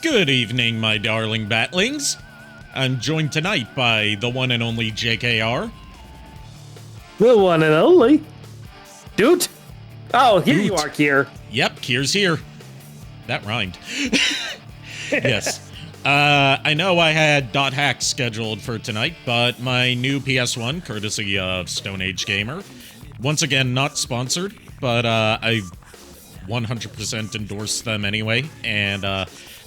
Good evening, my darling batlings. I'm joined tonight by the one and only JKR. The one and only. Doot? Oh, here you are, Kier. Yep, Kier's here. That rhymed. Yes. I know I had .hack scheduled for tonight, but my new PS1, courtesy of Stone Age Gamer, once again, not sponsored, but I 100% endorse them anyway, and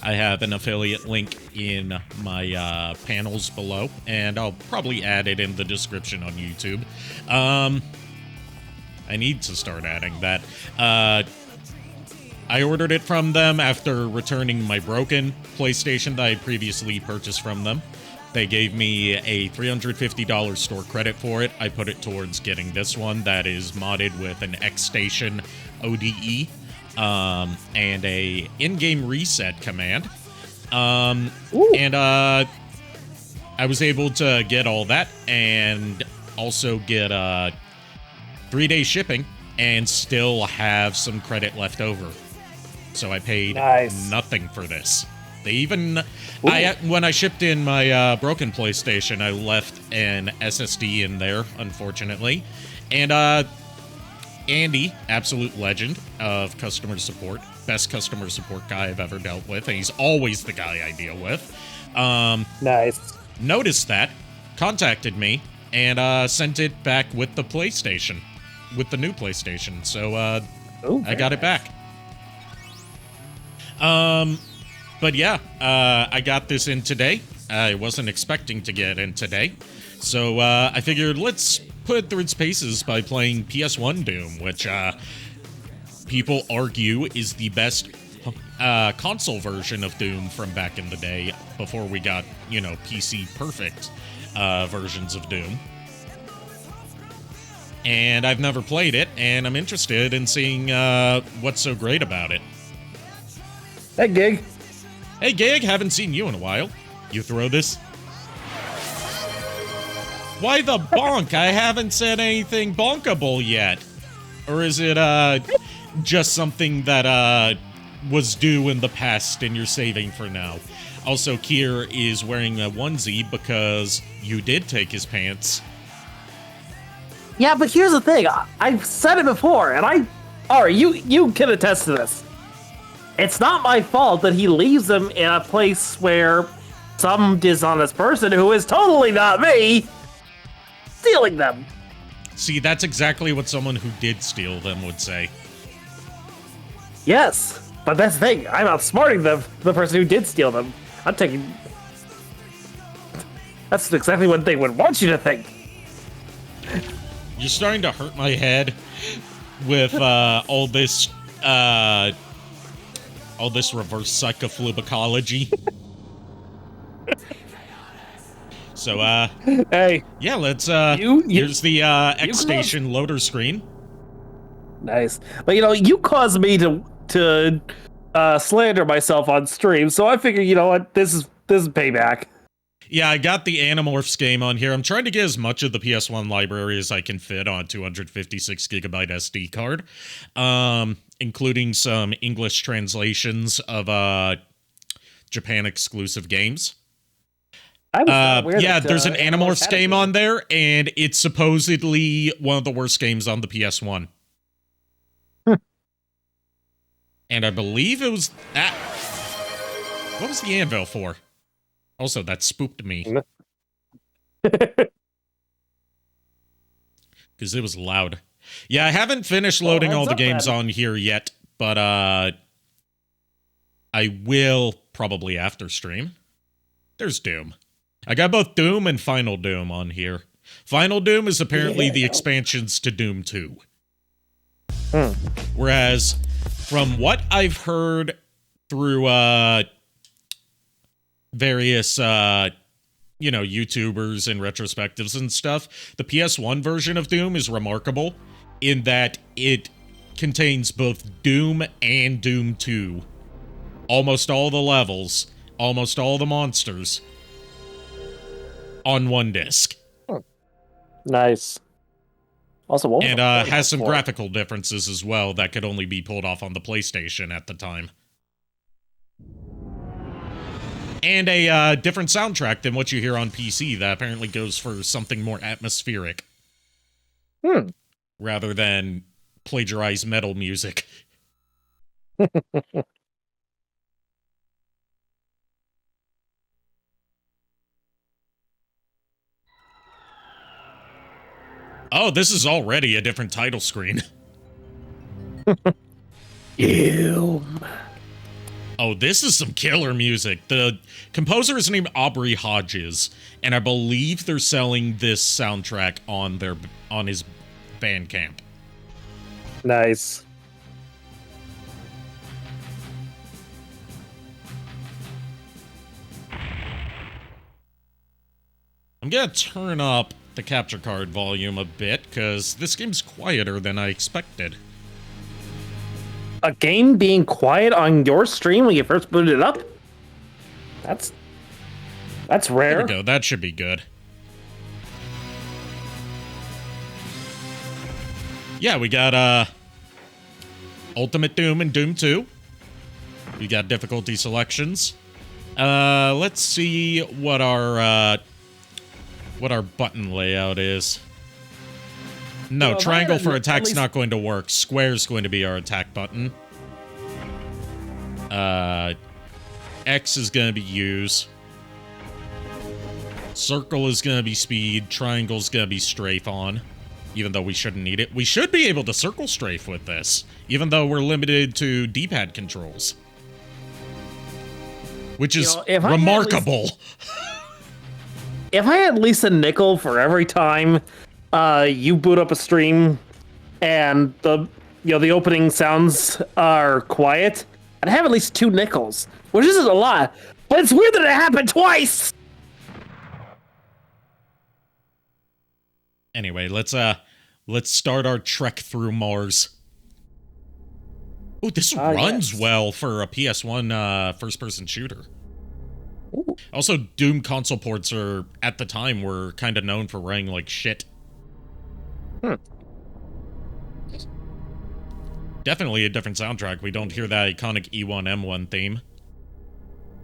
I have an affiliate link in my panels below, and I'll probably add it in the description on YouTube. I need to start adding that. I ordered it from them after returning my broken PlayStation that I had previously purchased from them. They gave me a $350 store credit for it. I put it towards getting this one that is modded with an X-Station ODE and a in-game reset command. And I was able to get all that and also get 3-day shipping and still have some credit left over. So I paid nothing for this. They even, when I shipped in my broken PlayStation, I left an SSD in there, unfortunately. And Andy, absolute legend of customer support, best customer support guy I've ever dealt with, and he's always the guy I deal with. Nice. Noticed that, contacted me, and sent it back with the PlayStation, with the new PlayStation. So I got it back. But yeah, I got this in today. I wasn't expecting to get in today. So I figured let's put it through its paces by playing PS1 Doom, which people argue is the best console version of Doom from back in the day before we got, you know, PC perfect versions of Doom. And I've never played it, and I'm interested in seeing what's so great about it. Hey, Gig. Hey, Gig, haven't seen you in a while. You throw this? Why the bonk? I haven't said anything bonkable yet. Or is it, just something that, was due in the past and you're saving for now? Also, Kier is wearing a onesie because you did take his pants. Yeah, but here's the thing. I've said it before, and Ari, you can attest to this. It's not my fault that he leaves them in a place where some dishonest person, who is totally not me, stealing them. See, that's exactly what someone who did steal them would say. Yes, but that's the thing. I'm outsmarting the person who did steal them. I'm taking... That's exactly what they would want you to think. You're starting to hurt my head with all this reverse psychophobicology. So, hey. Yeah, let's, here's the, X-Station loader screen. Nice. But, you know, you caused me to slander myself on stream, so I figure, you know what, this is payback. Yeah, I got the Animorphs game on here. I'm trying to get as much of the PS1 library as I can fit on a 256 gigabyte SD card, including some English translations of Japan exclusive games. Yeah, there's an Animorphs game on there, and it's supposedly one of the worst games on the PS1. And I believe it was that. What was the anvil for? Also, that spooked me. Because it was loud. Yeah, I haven't finished loading all the games on here yet, but I will probably after stream. There's Doom. I got both Doom and Final Doom on here. Final Doom is apparently the expansions to Doom 2. Whereas, from what I've heard through various, you know, YouTubers and retrospectives and stuff, the PS1 version of Doom is remarkable in that it contains both Doom and Doom 2. Almost all the levels, almost all the monsters, on one disc. Nice. Also, and has some graphical differences as well that could only be pulled off on the PlayStation at the time. And a different soundtrack than what you hear on PC that apparently goes for something more atmospheric. Rather than plagiarized metal music. Oh, this is already a different title screen. Ew. Oh, this is some killer music. The composer is named Aubrey Hodges, and I believe they're selling this soundtrack on his Bandcamp. Nice. I'm gonna turn up the capture card volume a bit, because this game's quieter than I expected. A game being quiet on your stream when you first booted it up? That's rare. There we go, that should be good. Yeah, we got Ultimate Doom and Doom 2. We got difficulty selections. Let's see what our button layout is. No, well, triangle for attack's not going to work. Square's going to be our attack button. X is going to be use. Circle is going to be speed. Triangle's going to be strafe on. Even though we shouldn't need it. We should be able to circle strafe with this. Even though we're limited to D-pad controls. Which is remarkable. If I had at least a nickel for every time you boot up a stream and the opening sounds are quiet, I'd have at least 2 nickels, which isn't a lot, but it's weird that it happened twice. Anyway, let's start our trek through Mars. Oh, this runs well for a PS1 first-person shooter. Ooh. Also, Doom console ports at the time were kind of known for running like shit. Definitely a different soundtrack. We don't hear that iconic E1M1 theme.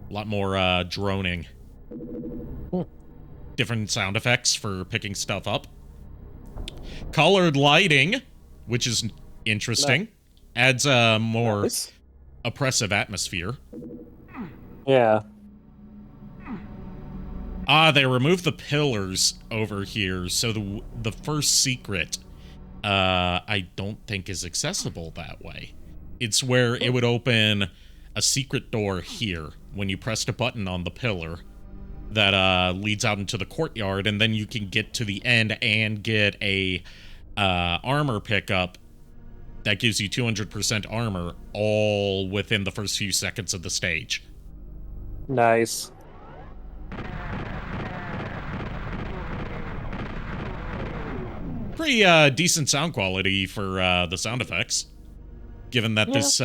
A lot more droning. Different sound effects for picking stuff up. Colored lighting, which is interesting. Adds a more oppressive atmosphere. Yeah. They removed the pillars over here, so the first secret, I don't think is accessible that way. It's where it would open a secret door here when you pressed a button on the pillar that leads out into the courtyard, and then you can get to the end and get a armor pickup that gives you 200% armor all within the first few seconds of the stage. Nice. Pretty decent sound quality for the sound effects, given that this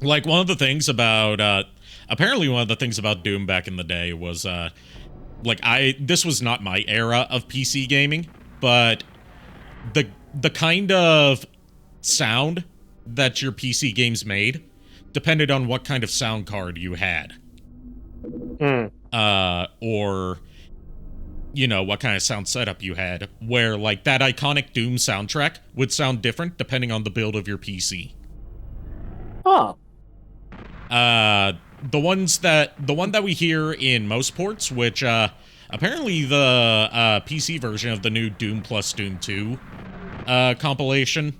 like one of the things about apparently one of the things about Doom back in the day was like this was not my era of PC gaming, but the kind of sound that your PC games made depended on what kind of sound card you had. Or you know, what kind of sound setup you had, where, like, that iconic Doom soundtrack would sound different depending on the build of your PC. Oh. The one that we hear in most ports, which, apparently the, PC version of the new Doom plus Doom 2, compilation,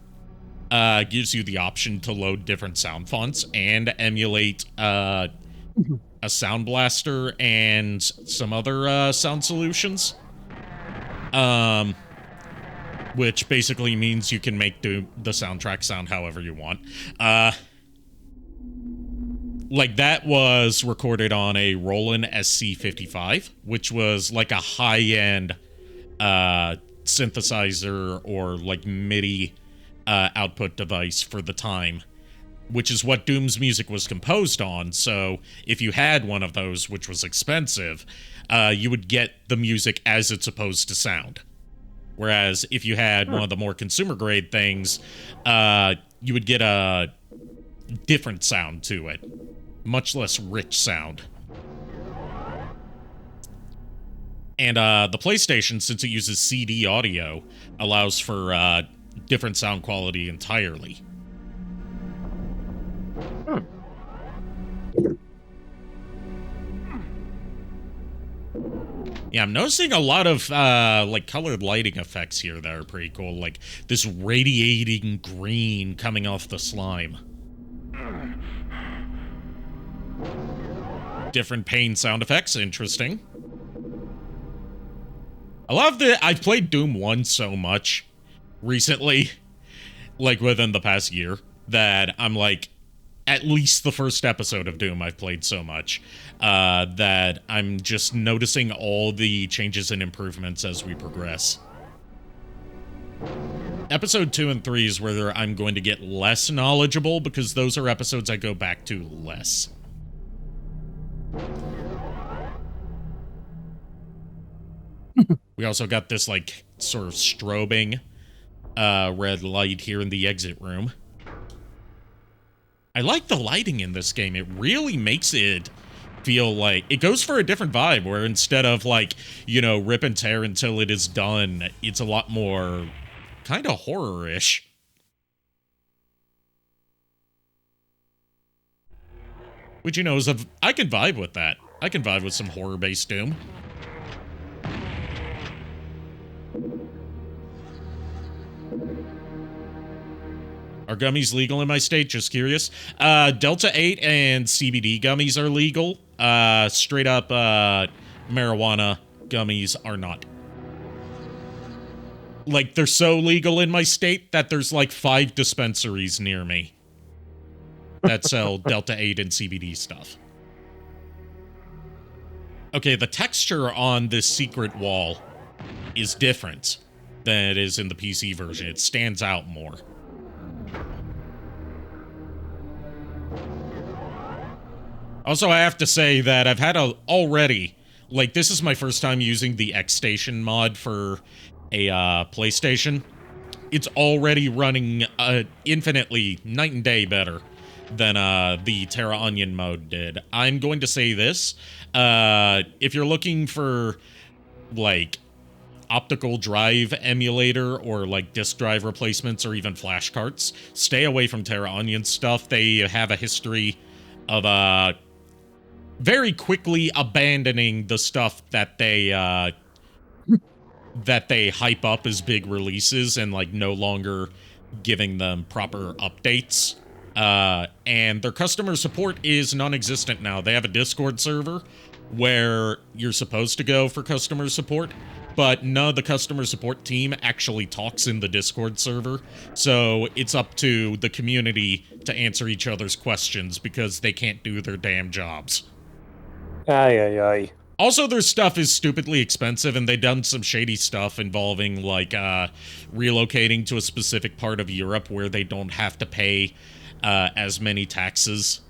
gives you the option to load different sound fonts and emulate, a Sound Blaster and some other sound solutions, which basically means you can make the soundtrack sound however you want. Like, that was recorded on a Roland SC55, which was like a high-end synthesizer or like MIDI output device for the time, which is what Doom's music was composed on. So if you had one of those, which was expensive, you would get the music as it's supposed to sound. Whereas if you had one of the more consumer-grade things, you would get a different sound to it. Much less rich sound. And the PlayStation, since it uses CD audio, allows for different sound quality entirely. Yeah, I'm noticing a lot of like colored lighting effects here that are pretty cool. Like this radiating green coming off the slime. Different pain sound effects, interesting. I love that I've played Doom 1 so much recently, like within the past year, that I'm like, at least the first episode of Doom I've played so much, that I'm just noticing all the changes and improvements as we progress. Episode 2 and 3 is where I'm going to get less knowledgeable, because those are episodes I go back to less. We also got this, like, sort of strobing red light here in the exit room. I like the lighting in this game. It really makes it feel like... It goes for a different vibe, where instead of, like, you know, rip and tear until it is done, it's a lot more kind of horror-ish. Which, you know, I can vibe with that. I can vibe with some horror-based Doom. Are gummies legal in my state? Just curious. Delta 8 and CBD gummies are legal. Straight up marijuana gummies are not. Like, they're so legal in my state that there's like 5 dispensaries near me that sell Delta 8 and CBD stuff. Okay, the texture on this secret wall is different than it is in the PC version. It stands out more. Also, I have to say that I've had already, like, this is my first time using the X-Station mod for a PlayStation. It's already running infinitely, night and day better than the Terra Onion mode did. I'm going to say this, if you're looking for, like, optical drive emulator or, like, disk drive replacements or even flash carts, stay away from Terra Onion stuff. They have a history of, very quickly abandoning the stuff that they hype up as big releases and, like, no longer giving them proper updates. And their customer support is non-existent now. They have a Discord server where you're supposed to go for customer support, but none of the customer support team actually talks in the Discord server, so it's up to the community to answer each other's questions because they can't do their damn jobs. Ay, ay, ay. Also, their stuff is stupidly expensive, and they've done some shady stuff involving, like, relocating to a specific part of Europe where they don't have to pay as many taxes,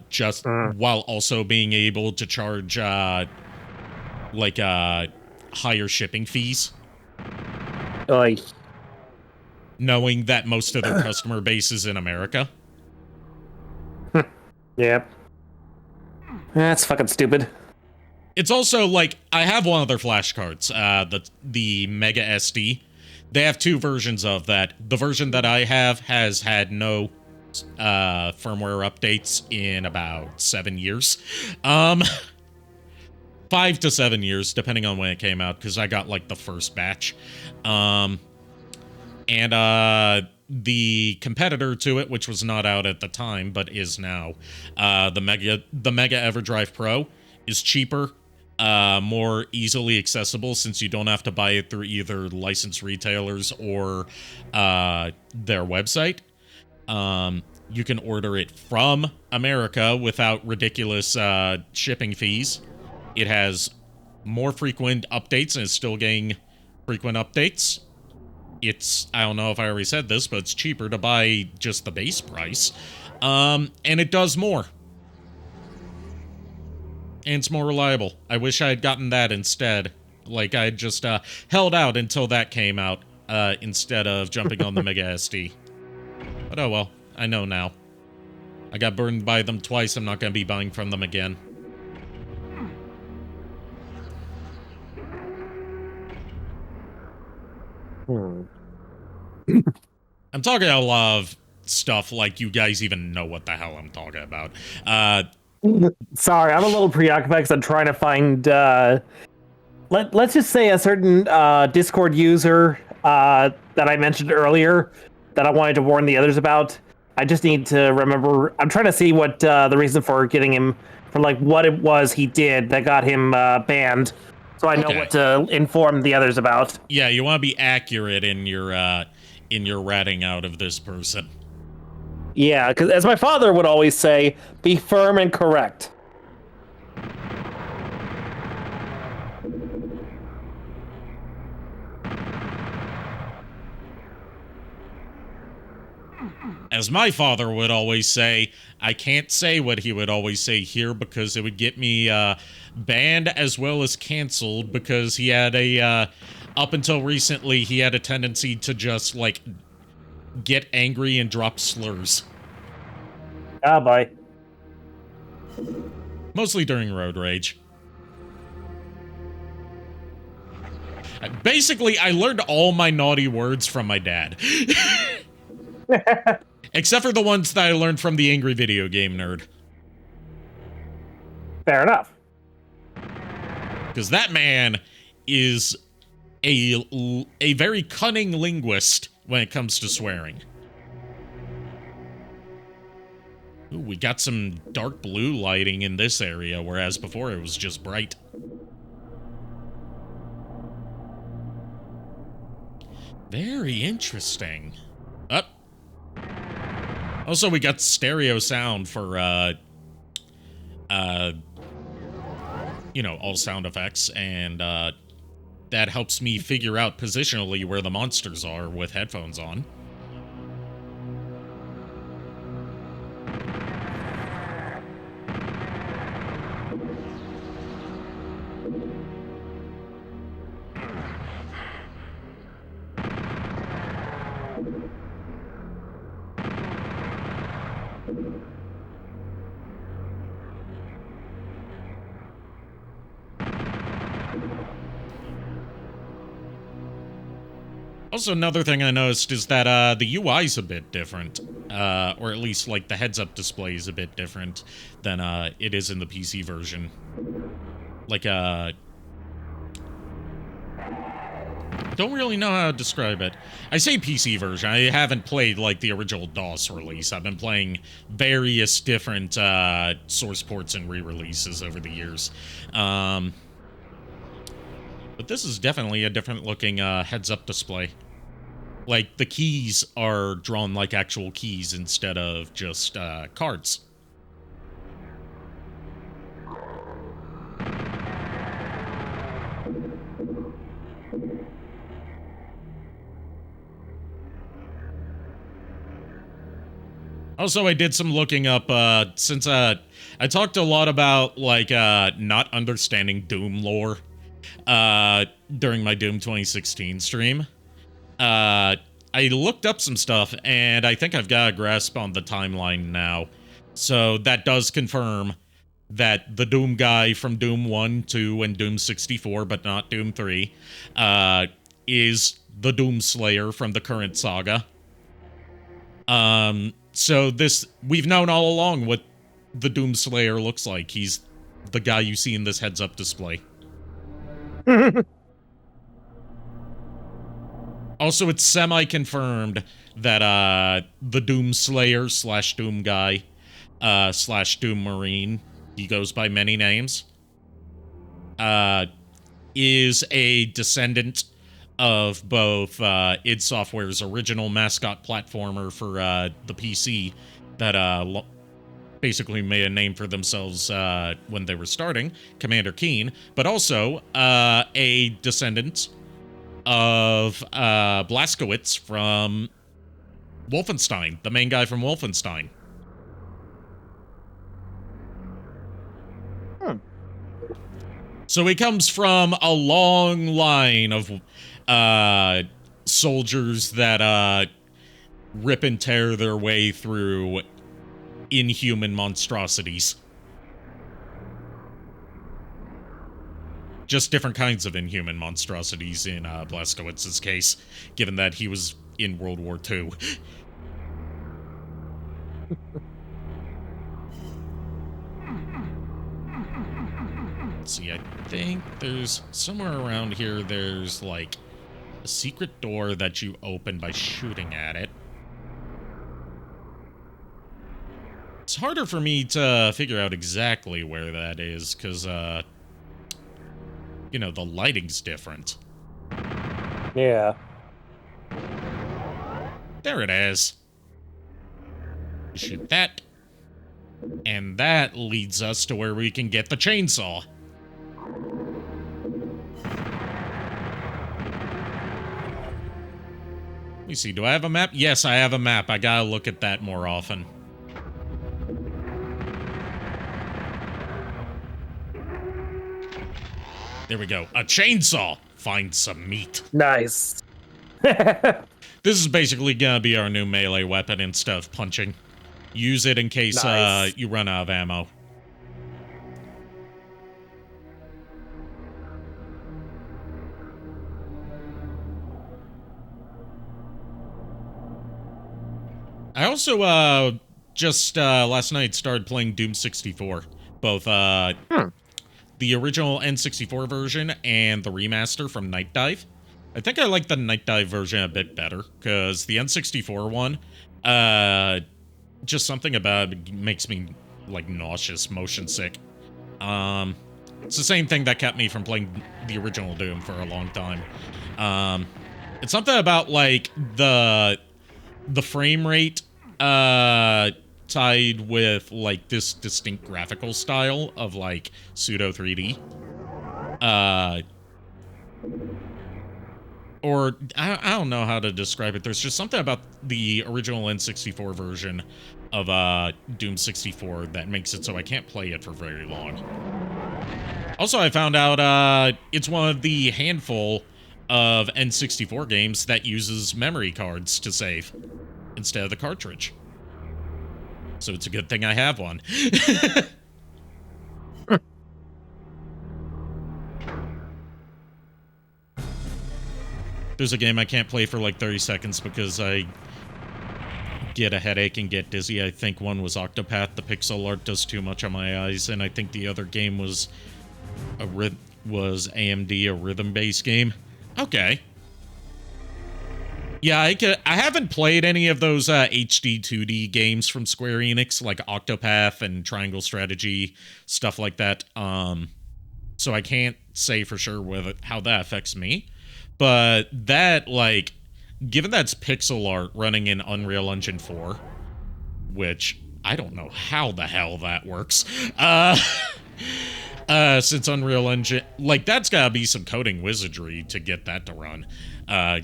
just while also being able to charge, like, higher shipping fees. Ay. Knowing that most of their customer base is in America. Yep. That's fucking stupid. It's also, like, I have one of their flashcards, the Mega SD. They have 2 versions of that. The version that I have has had no firmware updates in about 7 years. 5 to 7 years, depending on when it came out, because I got, like, the first batch. And the competitor to it, which was not out at the time, but is now, the Mega EverDrive Pro, is cheaper, more easily accessible, since you don't have to buy it through either licensed retailers or their website. You can order it from America without ridiculous shipping fees. It has more frequent updates and is still getting frequent updates. It's, I don't know if I already said this, but it's cheaper to buy just the base price. And it does more. And it's more reliable. I wish I had gotten that instead. Like, I just held out until that came out, instead of jumping on the Mega SD. But oh well, I know now. I got burned by them twice, I'm not going to be buying from them again. Hmm. I'm talking a lot of stuff like you guys even know what the hell I'm talking about. Sorry, I'm a little preoccupied because I'm trying to find. Let's just say a certain Discord user that I mentioned earlier that I wanted to warn the others about. I just need to remember. I'm trying to see what the reason for getting him for like what it was he did that got him banned, so I know Okay. what to inform the others about. Yeah, you want to be accurate in your ratting out of this person. Yeah, because as my father would always say, be firm and correct. As my father would always say, I can't say what he would always say here because it would get me banned as well as canceled because he had up until recently, he had a tendency to just, like, get angry and drop slurs. Ah, bye. Mostly during road rage. Basically, I learned all my naughty words from my dad. Except for the ones that I learned from the angry video game nerd. Fair enough. Because that man is a very cunning linguist when it comes to swearing. Ooh, we got some dark blue lighting in this area, whereas before it was just bright. Very interesting. Up. Also, we got stereo sound for, you know, all sound effects, and, that helps me figure out positionally where the monsters are with headphones on. Also, another thing I noticed is that the UI's a bit different, or at least like the heads-up display is a bit different than it is in the PC version. Like, don't really know how to describe it. I say PC version. I haven't played like the original DOS release. I've been playing various different source ports and re-releases over the years. But this is definitely a different looking heads-up display. Like, the keys are drawn like actual keys instead of just cards. Also, I did some looking up, since I talked a lot about, like, not understanding Doom lore during my Doom 2016 stream. I looked up some stuff, and I think I've got a grasp on the timeline now. So that does confirm that the Doom guy from Doom 1, 2, and Doom 64, but not Doom 3, is the Doom Slayer from the current saga. So we've known all along what the Doom Slayer looks like. He's the guy you see in this heads-up display. Also, it's semi-confirmed that the Doom Slayer / Doom guy / Doom Marine, he goes by many names, is a descendant of both id Software's original mascot platformer for the PC that basically made a name for themselves when they were starting, Commander Keen, but also a descendant of Blazkowicz from Wolfenstein, the main guy from Wolfenstein. So he comes from a long line of soldiers that rip and tear their way through inhuman monstrosities. Just different kinds of inhuman monstrosities in Blaskowitz's case, given that he was in World War II. Let's see, I think there's somewhere around here, there's like a secret door that you open by shooting at it. It's harder for me to figure out exactly where that is, because, you know, the lighting's different. Yeah. There it is. Shoot that. And that leads us to where we can get the chainsaw. Let me see, do I have a map? Yes, I have a map. I gotta look at that more often. There we go. A chainsaw! Find some meat. Nice. This is basically gonna be our new melee weapon instead of punching. Use it in case Nice. you run out of ammo. I also just last night started playing Doom 64. Both the original N64 version and the remaster from Night Dive. I think I like the Night Dive version a bit better, because the N64 one, just something about it makes me, like, nauseous, motion sick. It's the same thing that kept me from playing the original Doom for a long time. It's something about, like, the frame rate, tied with, like, this distinct graphical style of, like, pseudo 3D. Or, I don't know how to describe it. There's just something about the original N64 version of Doom 64 that makes it so I can't play it for very long. Also, I found out it's one of the handful of N64 games that uses memory cards to save instead of the cartridge. So it's a good thing I have one. There's a game I can't play for like 30 seconds because I get a headache and get dizzy. I think one was Octopath. The pixel art does too much on my eyes, and I think the other game was AMD, a rhythm-based game. Okay. Yeah, I haven't played any of those HD 2D games from Square Enix, like Octopath and Triangle Strategy, stuff like that. So I can't say for sure how that affects me. But that, like, given that's pixel art running in Unreal Engine 4, which I don't know how the hell that works, since Unreal Engine, like, that's gotta be some coding wizardry to get that to run,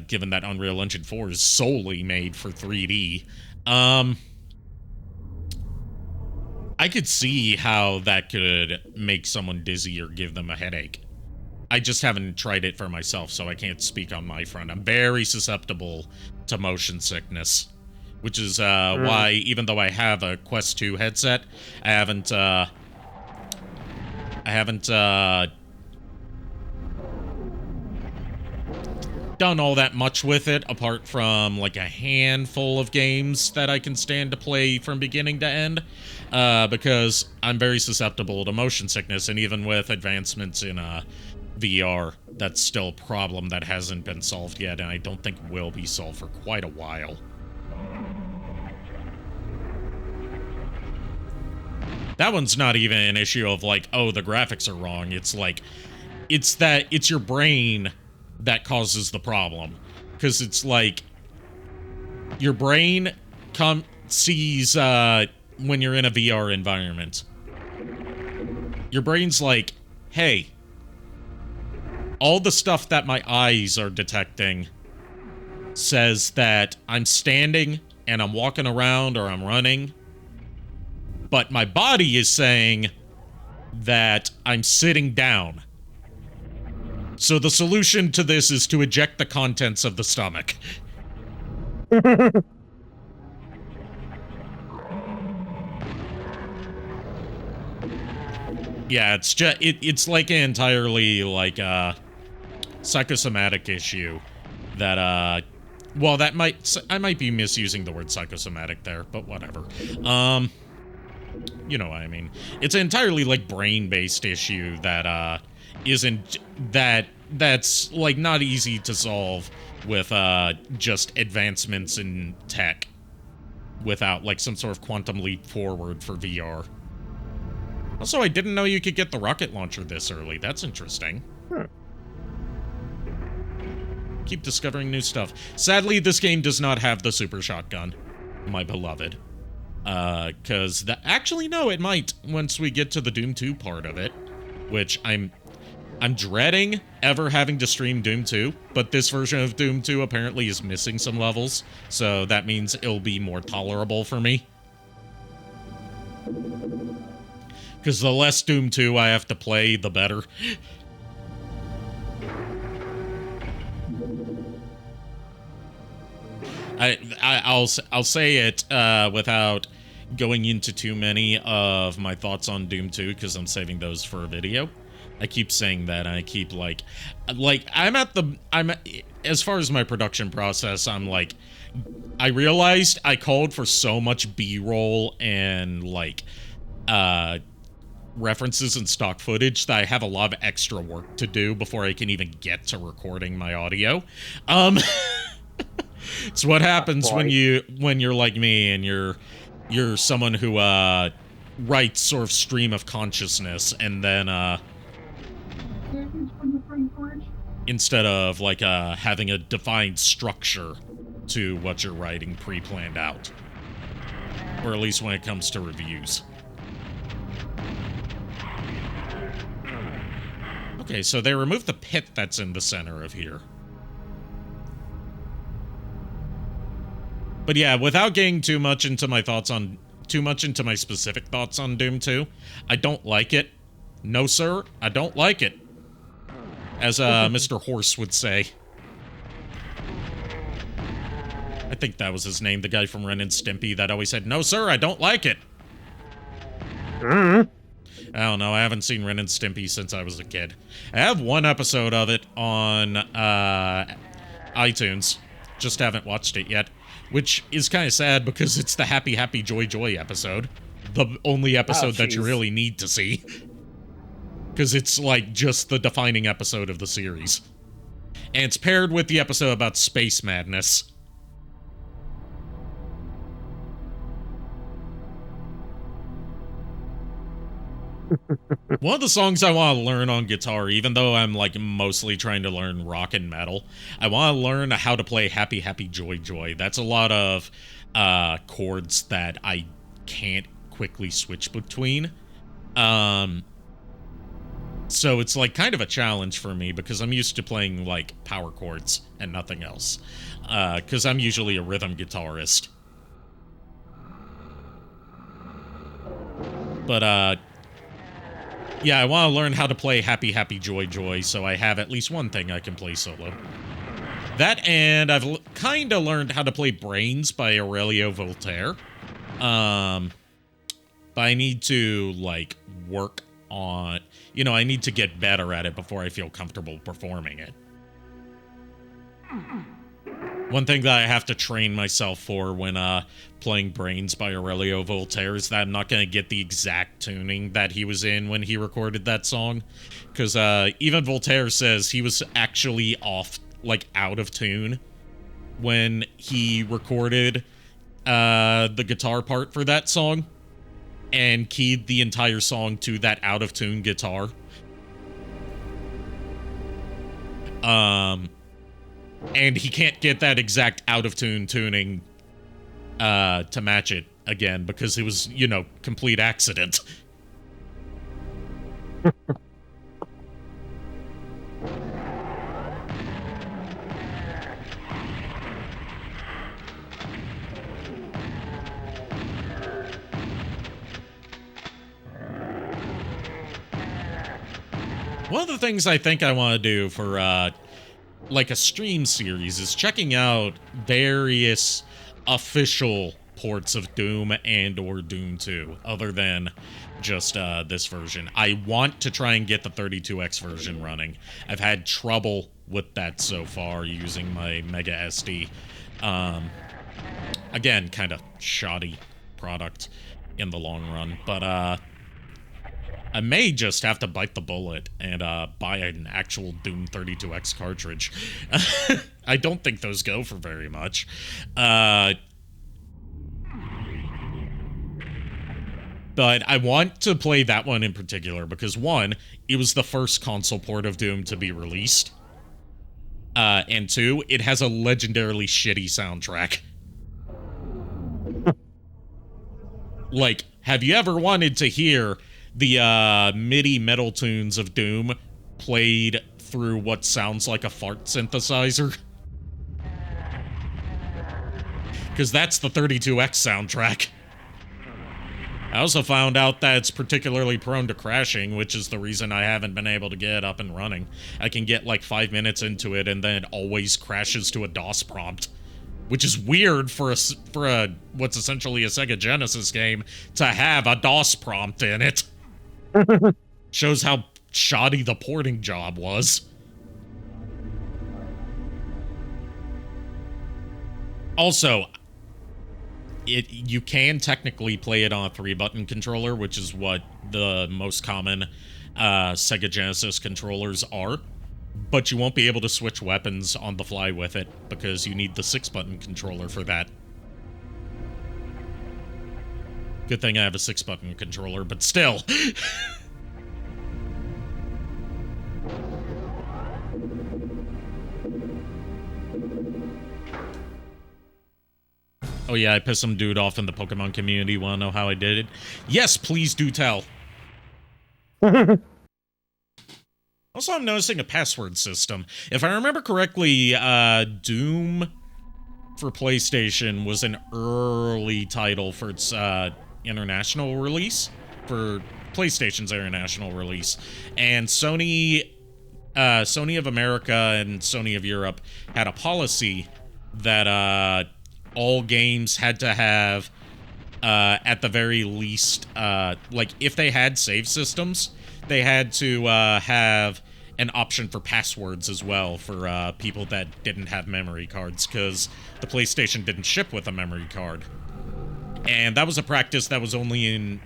given that Unreal Engine 4 is solely made for 3D. I could see how that could make someone dizzy or give them a headache. I just haven't tried it for myself, so I can't speak on my front. I'm very susceptible to motion sickness, which is why, even though I have a Quest 2 headset, I haven't done all that much with it, apart from like a handful of games that I can stand to play from beginning to end, because I'm very susceptible to motion sickness, and even with advancements in VR, that's still a problem that hasn't been solved yet, and I don't think will be solved for quite a while. That one's not even an issue of like, oh, the graphics are wrong. It's like, it's your brain that causes the problem. Because it's like, your brain sees when you're in a VR environment. Your brain's like, hey, all the stuff that my eyes are detecting says that I'm standing and I'm walking around or I'm running, but my body is saying that I'm sitting down. So the solution to this is to eject the contents of the stomach. Yeah, it's just it's like an entirely like psychosomatic issue that well, that I might be misusing the word psychosomatic there, but whatever. You know what I mean. It's an entirely like brain-based issue that isn't that's like not easy to solve with just advancements in tech without like some sort of quantum leap forward for VR. Also, I didn't know you could get the rocket launcher this early. That's interesting. Keep discovering new stuff. Sadly, this game does not have the super shotgun, my beloved. Cause actually, no, it might once we get to the Doom 2 part of it, which I'm dreading ever having to stream Doom 2, but this version of Doom 2 apparently is missing some levels, so that means it'll be more tolerable for me. Because the less Doom 2 I have to play, the better. I'll say it without going into too many of my thoughts on Doom 2, because I'm saving those for a video. I keep saying that, and I keep like as far as my production process, I'm like, I realized I called for so much B-roll and like references and stock footage that I have a lot of extra work to do before I can even get to recording my audio. It's what happens when you're like me and you're someone who writes sort of stream of consciousness, and then instead of like having a defined structure to what you're writing pre-planned out, or at least when it comes to reviews. Okay, so they removed the pit that's in the center of here. But yeah, without getting too much into my specific thoughts on Doom 2, I don't like it. No, sir, I don't like it. As Mr. Horse would say. I think that was his name, the guy from Ren and Stimpy that always said, "No, sir, I don't like it." I don't know, I haven't seen Ren and Stimpy since I was a kid. I have one episode of it on iTunes. Just haven't watched it yet. Which is kind of sad because it's the Happy Happy Joy Joy episode. The only episode that you really need to see. Because it's like just the defining episode of the series. And it's paired with the episode about space madness. One of the songs I want to learn on guitar, even though I'm like mostly trying to learn rock and metal, I want to learn how to play Happy Happy Joy Joy. That's a lot of chords that I can't quickly switch between. So it's like kind of a challenge for me because I'm used to playing like power chords and nothing else. Because I'm usually a rhythm guitarist. But yeah, I want to learn how to play Happy Happy Joy Joy, so I have at least one thing I can play solo. That, and I've kind of learned how to play Brains by Aurelio Voltaire. But I need to, like, work on... You know, I need to get better at it before I feel comfortable performing it. One thing that I have to train myself for when playing Brains by Aurelio Voltaire is that I'm not going to get the exact tuning that he was in when he recorded that song. Because even Voltaire says he was actually off, like, out of tune when he recorded the guitar part for that song and keyed the entire song to that out-of-tune guitar. And he can't get that exact out-of-tune tuning to match it again because it was, you know, complete accident. One of the things I think I want to do for, like a stream series is checking out various official ports of Doom and or Doom 2, other than just this version. I want to try and get the 32X version running. I've had trouble with that so far using my Mega SD. Again, kind of shoddy product in the long run, but I may just have to bite the bullet and buy an actual Doom 32X cartridge. I don't think those go for very much. But I want to play that one in particular because, one, it was the first console port of Doom to be released. And two, it has a legendarily shitty soundtrack. Like, have you ever wanted to hear the MIDI metal tunes of Doom played through what sounds like a fart synthesizer? Because that's the 32X soundtrack. I also found out that it's particularly prone to crashing, which is the reason I haven't been able to get it up and running. I can get like 5 minutes into it, and then it always crashes to a DOS prompt, which is weird for a what's essentially a Sega Genesis game to have a DOS prompt in it. Shows how shoddy the porting job was. Also, you can technically play it on a 3-button controller, which is what the most common Sega Genesis controllers are, but you won't be able to switch weapons on the fly with it because you need the 6-button controller for that. Good thing I have a 6-button controller, but still. Oh yeah, I pissed some dude off in the Pokemon community. Want to know how I did it? Yes, please do tell. Also, I'm noticing a password system. If I remember correctly, Doom for PlayStation was an early title for its international release, for PlayStation's international release, and Sony of America and Sony of Europe had a policy that all games had to have, at the very least, like, if they had save systems, they had to have an option for passwords as well for people that didn't have memory cards, because the PlayStation didn't ship with a memory card. And that was a practice that was only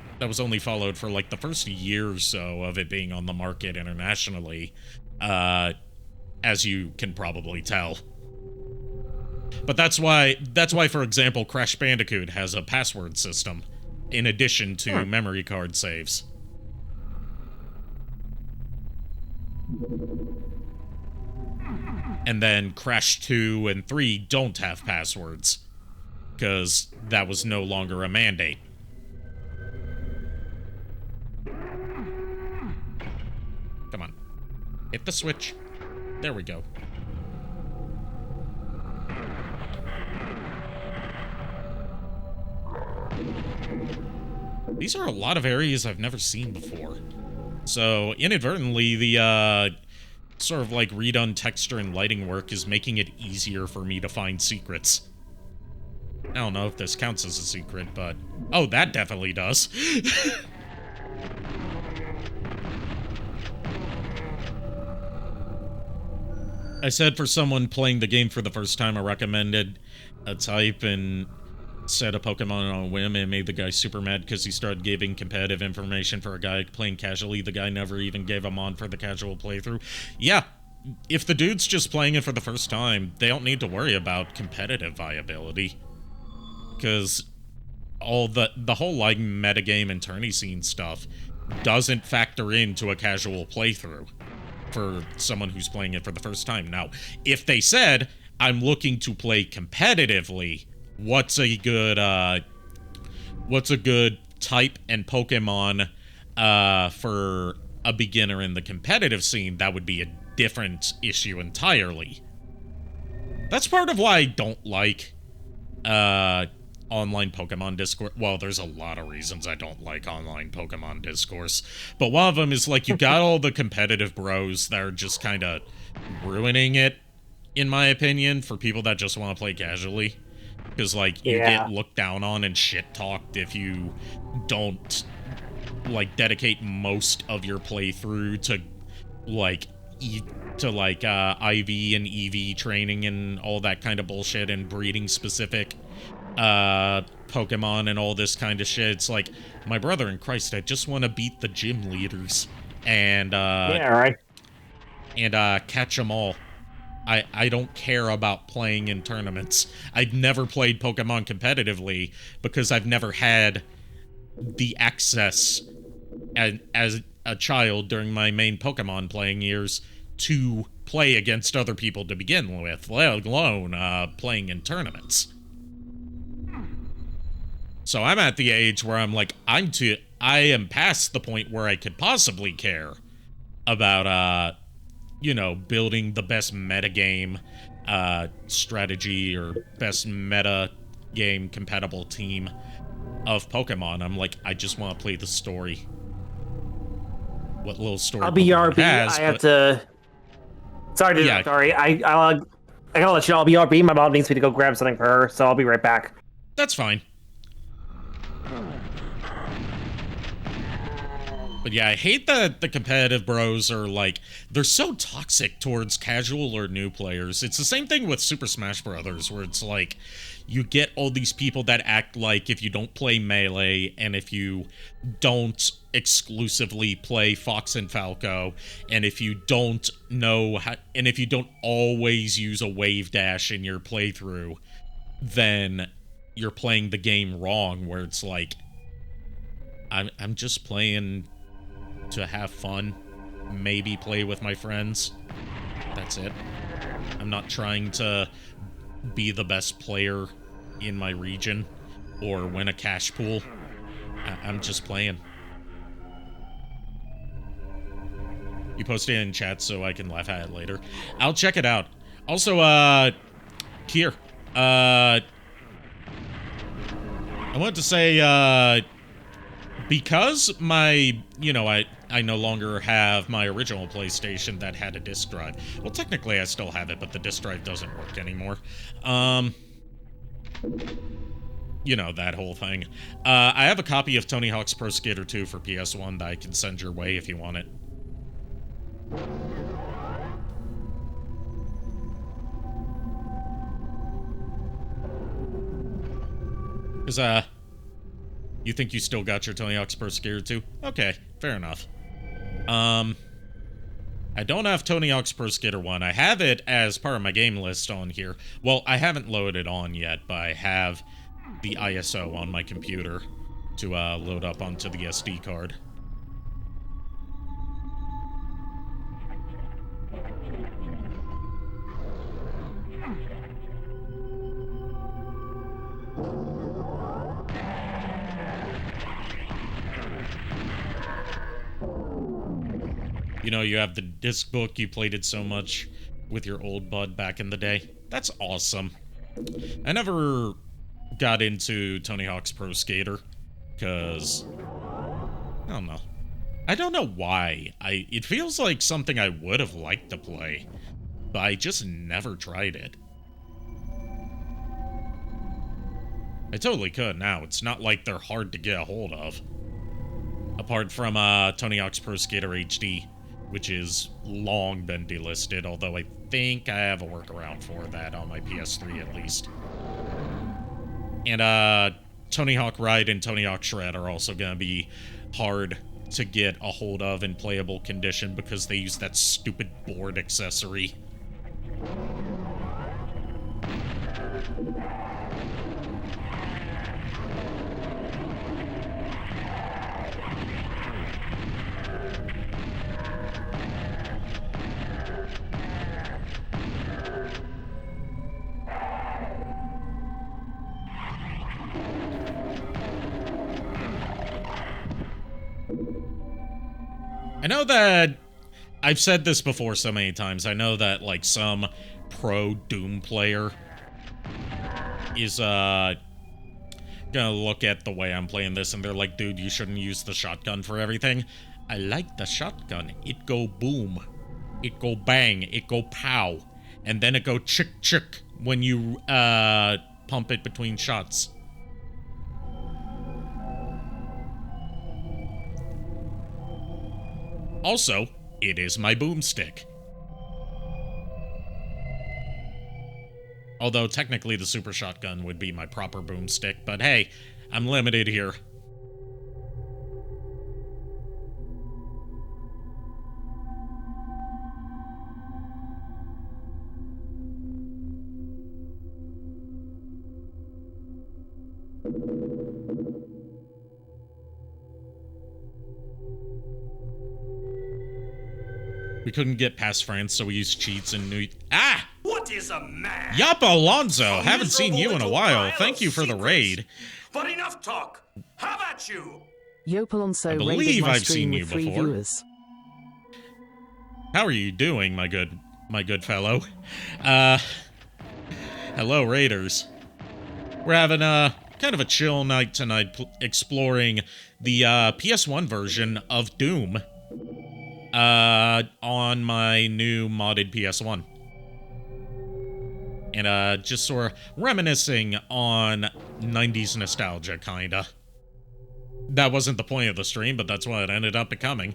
followed for like the first year or so of it being on the market internationally, as you can probably tell. But that's why, for example, Crash Bandicoot has a password system, in addition to memory card saves. And then Crash 2 and 3 don't have passwords, because that was no longer a mandate. Come on. Hit the switch. There we go. These are a lot of areas I've never seen before. So, inadvertently, the, sort of, like, redone texture and lighting work is making it easier for me to find secrets. I don't know if this counts as a secret, but... Oh, that definitely does. I said for someone playing the game for the first time, I recommended a type and set a Pokemon on a whim and made the guy super mad because he started giving competitive information for a guy playing casually. The guy never even gave him on for the casual playthrough. Yeah, if the dude's just playing it for the first time, they don't need to worry about competitive viability. Because all the whole, like, metagame and tourney scene stuff doesn't factor into a casual playthrough for someone who's playing it for the first time. Now, if they said, I'm looking to play competitively, what's a good type and Pokemon for a beginner in the competitive scene, that would be a different issue entirely. That's part of why I don't like online Pokemon discourse. Well, there's a lot of reasons I don't like online Pokemon discourse, but one of them is, like, you got all the competitive bros that are just kind of ruining it, in my opinion, for people that just want to play casually. Because, like, you get looked down on and shit-talked if you don't like dedicate most of your playthrough to like IV and EV training and all that kind of bullshit and breeding specific Pokemon and all this kind of shit. It's like, my brother in Christ, I just want to beat the gym leaders and Yeah, right. and catch them all. I don't care about playing in tournaments. I've never played Pokemon competitively because I've never had the access as a child during my main Pokemon playing years to play against other people to begin with, let alone playing in tournaments. So I'm at the age where I'm like, I am past the point where I could possibly care about, you know, building the best metagame strategy or best meta game compatible team of Pokemon. I'm like, I just want to play the story. What little story I'll be Pokemon RB. has, I have to. Sorry, dude. Yeah. Sorry. I gotta let you know. I'll be RB. My mom needs me to go grab something for her, so I'll be right back. That's fine. But yeah, I hate that the competitive bros are like, they're so toxic towards casual or new players. It's the same thing with Super Smash Brothers, where it's like, you get all these people that act like if you don't play Melee, and if you don't exclusively play Fox and Falco, and if you don't know how, and if you don't always use a wave dash in your playthrough, then you're playing the game wrong, where it's like, I'm just playing to have fun, maybe play with my friends. That's it. I'm not trying to be the best player in my region or win a cash pool. I'm just playing. You posted it in chat so I can laugh at it later. I'll check it out. Also, Kier, I wanted to say, because my, you know, I no longer have my original PlayStation that had a disc drive. Well, technically I still have it, but the disc drive doesn't work anymore. You know, that whole thing. I have a copy of Tony Hawk's Pro Skater 2 for PS1 that I can send your way if you want it. Because, you think you still got your Tony Hawk's Pro Skater 2? Okay, fair enough. I don't have Tony Hawk's Pro Skater 1. I have it as part of my game list on here. Well, I haven't loaded it on yet, but I have the ISO on my computer to load up onto the SD card. You know, you have the disc book, you played it so much with your old bud back in the day. That's awesome. I never got into Tony Hawk's Pro Skater, because, I don't know. I don't know why. It feels like something I would have liked to play, but I just never tried it. I totally could now. It's not like they're hard to get a hold of. Apart from Tony Hawk's Pro Skater HD, which is long been delisted, although I think I have a workaround for that on my PS3 at least. And Tony Hawk Ride and Tony Hawk Shred are also going to be hard to get a hold of in playable condition because they use that stupid board accessory. I know that I've said this before so many times. I know that, like, some pro Doom player is, gonna look at the way I'm playing this and they're like, dude, you shouldn't use the shotgun for everything. I like the shotgun. It go boom. It go bang. It go pow. And then it go chick chick when you, pump it between shots. Also, it is my boomstick. Although technically the super shotgun would be my proper boomstick, but hey, I'm limited here. We couldn't get past France, so we used cheats and new. Ah! What is a man? Yup, Alonzo! Haven't seen you in a Miserable while. little Thank you for the secrets. raid. But enough talk. How about you? Yopalonso I believe raided my I've stream seen you with 3 before. viewers. How are you doing, my good fellow? Hello, Raiders. We're having kind of a chill night tonight, exploring the PS1 version of Doom on my new modded PS1. And just sort of reminiscing on 90s nostalgia, kinda. That wasn't the point of the stream, but that's what it ended up becoming.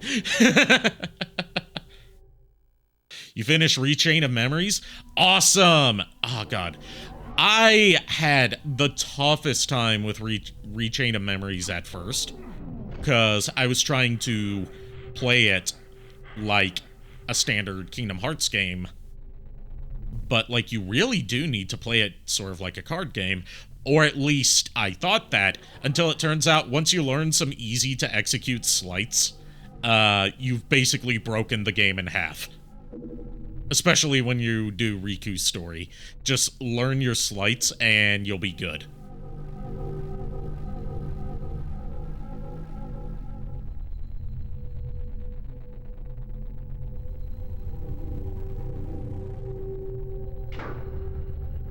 You finished Rechain of Memories? Awesome! Oh, God. I had the toughest time with Rechain of Memories at first, because I was trying to play it like a standard Kingdom Hearts game, but, like, you really do need to play it sort of like a card game, or at least I thought that, until it turns out once you learn some easy-to-execute sleights, you've basically broken the game in half. Especially when you do Riku's story. Just learn your sleights and you'll be good.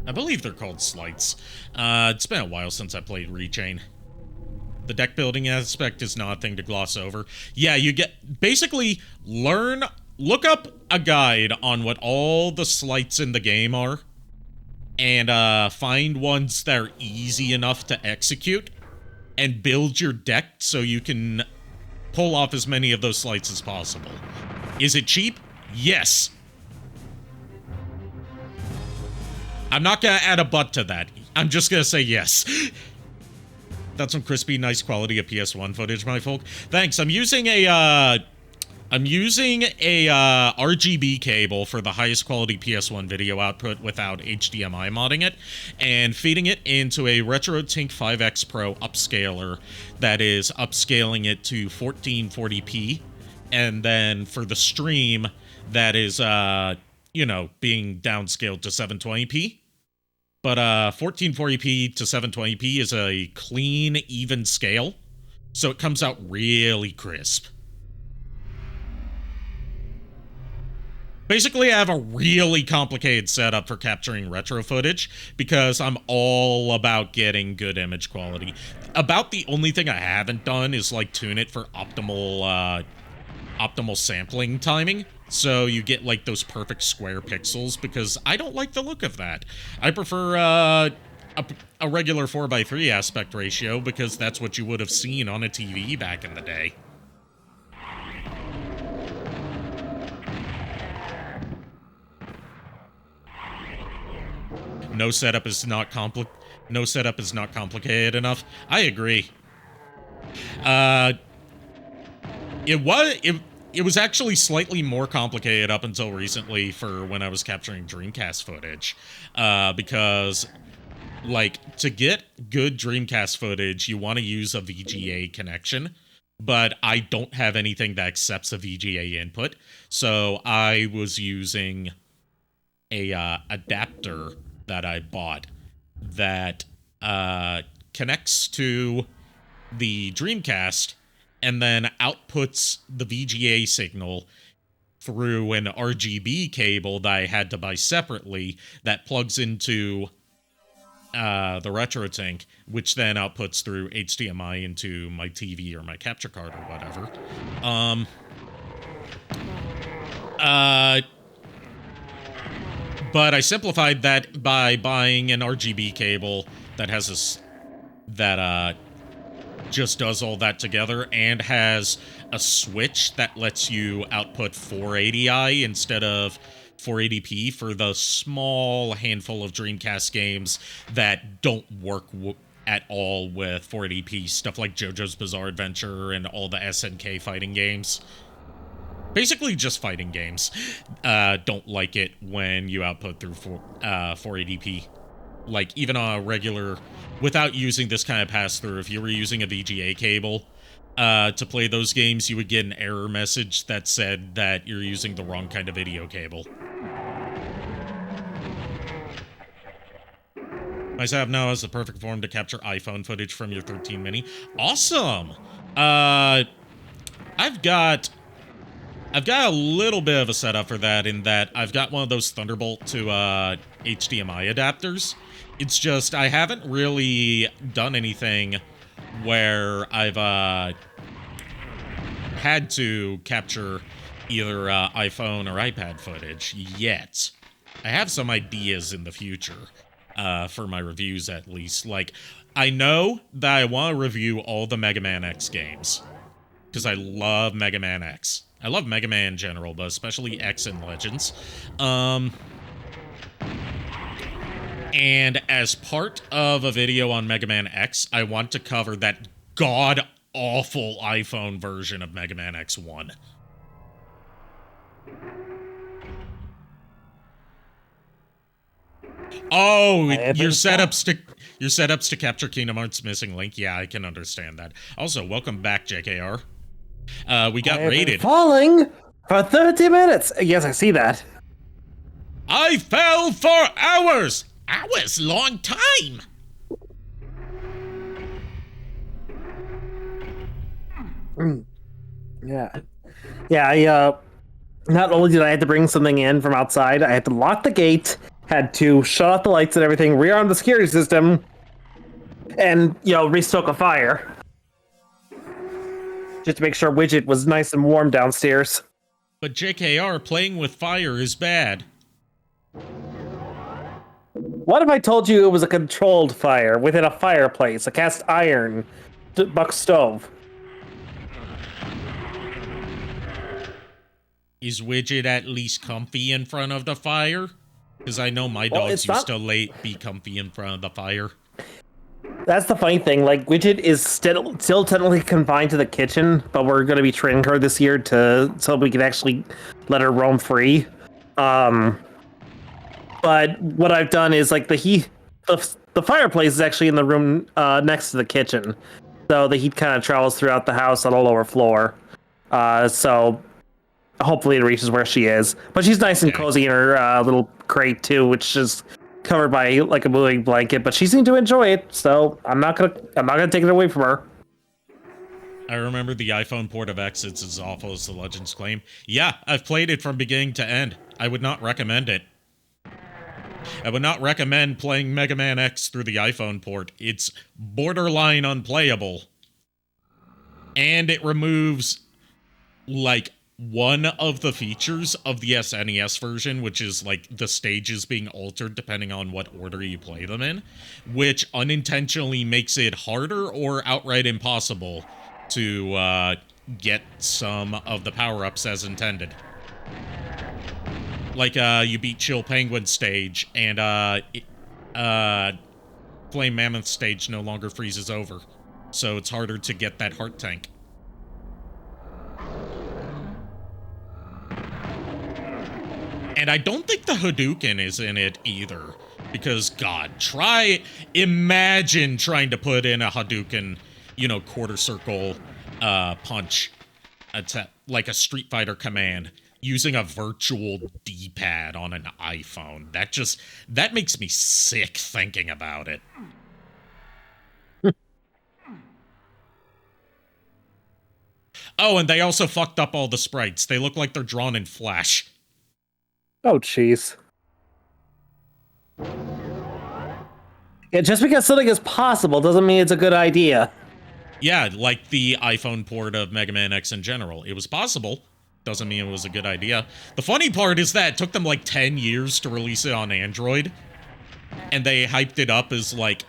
I believe they're called sleights. It's been a while since I played Rechain. The deck building aspect is not a thing to gloss over. Yeah, you get... Basically, look up a guide on what all the sleights in the game are, and find ones that are easy enough to execute, and build your deck so you can pull off as many of those sleights as possible. Is it cheap? Yes. I'm not gonna add a but to that. I'm just gonna say yes. That's some crispy, nice quality of PS1 footage, my folk. Thanks. I'm using a RGB cable for the highest quality PS1 video output without HDMI modding it, and feeding it into a RetroTink 5X Pro upscaler that is upscaling it to 1440p, and then for the stream, that is, being downscaled to 720p. But 1440p to 720p is a clean, even scale, so it comes out really crisp. Basically, I have a really complicated setup for capturing retro footage because I'm all about getting good image quality. About the only thing I haven't done is, like, tune it for optimal sampling timing, so you get, like, those perfect square pixels, because I don't like the look of that. I prefer a regular 4:3 aspect ratio, because that's what you would have seen on a TV back in the day. No setup is not complicated enough. I agree. It was actually slightly more complicated up until recently for when I was capturing Dreamcast footage, because, like, to get good Dreamcast footage, you want to use a VGA connection, but I don't have anything that accepts a VGA input, so I was using a adapter that I bought that connects to the Dreamcast and then outputs the VGA signal through an RGB cable that I had to buy separately that plugs into the RetroTink, which then outputs through HDMI into my TV or my capture card or whatever. But I simplified that by buying an RGB cable that has just does all that together and has a switch that lets you output 480i instead of 480p for the small handful of Dreamcast games that don't work at all with 480p, stuff like JoJo's Bizarre Adventure and all the SNK fighting games. Basically just fighting games. Don't like it when you output through 480p. Like, even on a regular, without using this kind of pass-through, if you were using a VGA cable to play those games, you would get an error message that said that you're using the wrong kind of video cable. My setup now has the perfect form to capture iPhone footage from your 13 mini. Awesome! I've got a little bit of a setup for that in that I've got one of those Thunderbolt to HDMI adapters. It's just I haven't really done anything where I've had to capture either iPhone or iPad footage yet. I have some ideas in the future for my reviews at least. Like, I know that I want to review all the Mega Man X games because I love Mega Man X. I love Mega Man in general, but especially X and Legends. And as part of a video on Mega Man X, I want to cover that god-awful iPhone version of Mega Man X1. Oh, your setups to capture Kingdom Hearts Missing Link. Yeah, I can understand that. Also, welcome back, JKR. We got raided. Falling for 30 minutes. Yes, I see that. I fell for hours. Hours, long time. Yeah. Yeah, not only did I have to bring something in from outside, I had to lock the gate, had to shut off the lights and everything, rearm the security system, and, restoke a fire. Just to make sure Widget was nice and warm downstairs. But JKR, playing with fire is bad. What if I told you it was a controlled fire within a fireplace, a cast iron buck stove? Is Widget at least comfy in front of the fire? Because I know my dogs used to be comfy in front of the fire. That's the funny thing. Like, Widget is still technically confined to the kitchen, but we're going to be training her this year so we can actually let her roam free. But what I've done is, like, the fireplace is actually in the room next to the kitchen, so the heat kind of travels throughout the house on a lower floor. So hopefully it reaches where she is. But she's nice and cozy in her little crate too, which is covered by like a moving blanket. But she seemed to enjoy it, so I'm not gonna take it away from her. I remember the iPhone port of X. It's as awful as the legends claim. Yeah, I've played it from beginning to end. I would not recommend it. I would not recommend playing Mega Man X through the iPhone port. It's borderline unplayable. And it removes, like, one of the features of the SNES version, which is, like, the stages being altered depending on what order you play them in, which unintentionally makes it harder or outright impossible to get some of the power-ups as intended. Like, you beat Chill Penguin stage, and, Flame Mammoth stage no longer freezes over. So it's harder to get that heart tank. And I don't think the Hadouken is in it either. Because, God, imagine trying to put in a Hadouken, quarter circle, punch, like a Street Fighter command, using a virtual D-pad on an iPhone. That makes me sick thinking about it. Oh, and they also fucked up all the sprites. They look like they're drawn in Flash. Oh, jeez. Yeah, just because something is possible doesn't mean it's a good idea. Yeah, like the iPhone port of Mega Man X in general. It was possible. Doesn't mean it was a good idea. The funny part is that it took them like 10 years to release it on Android. And they hyped it up as like,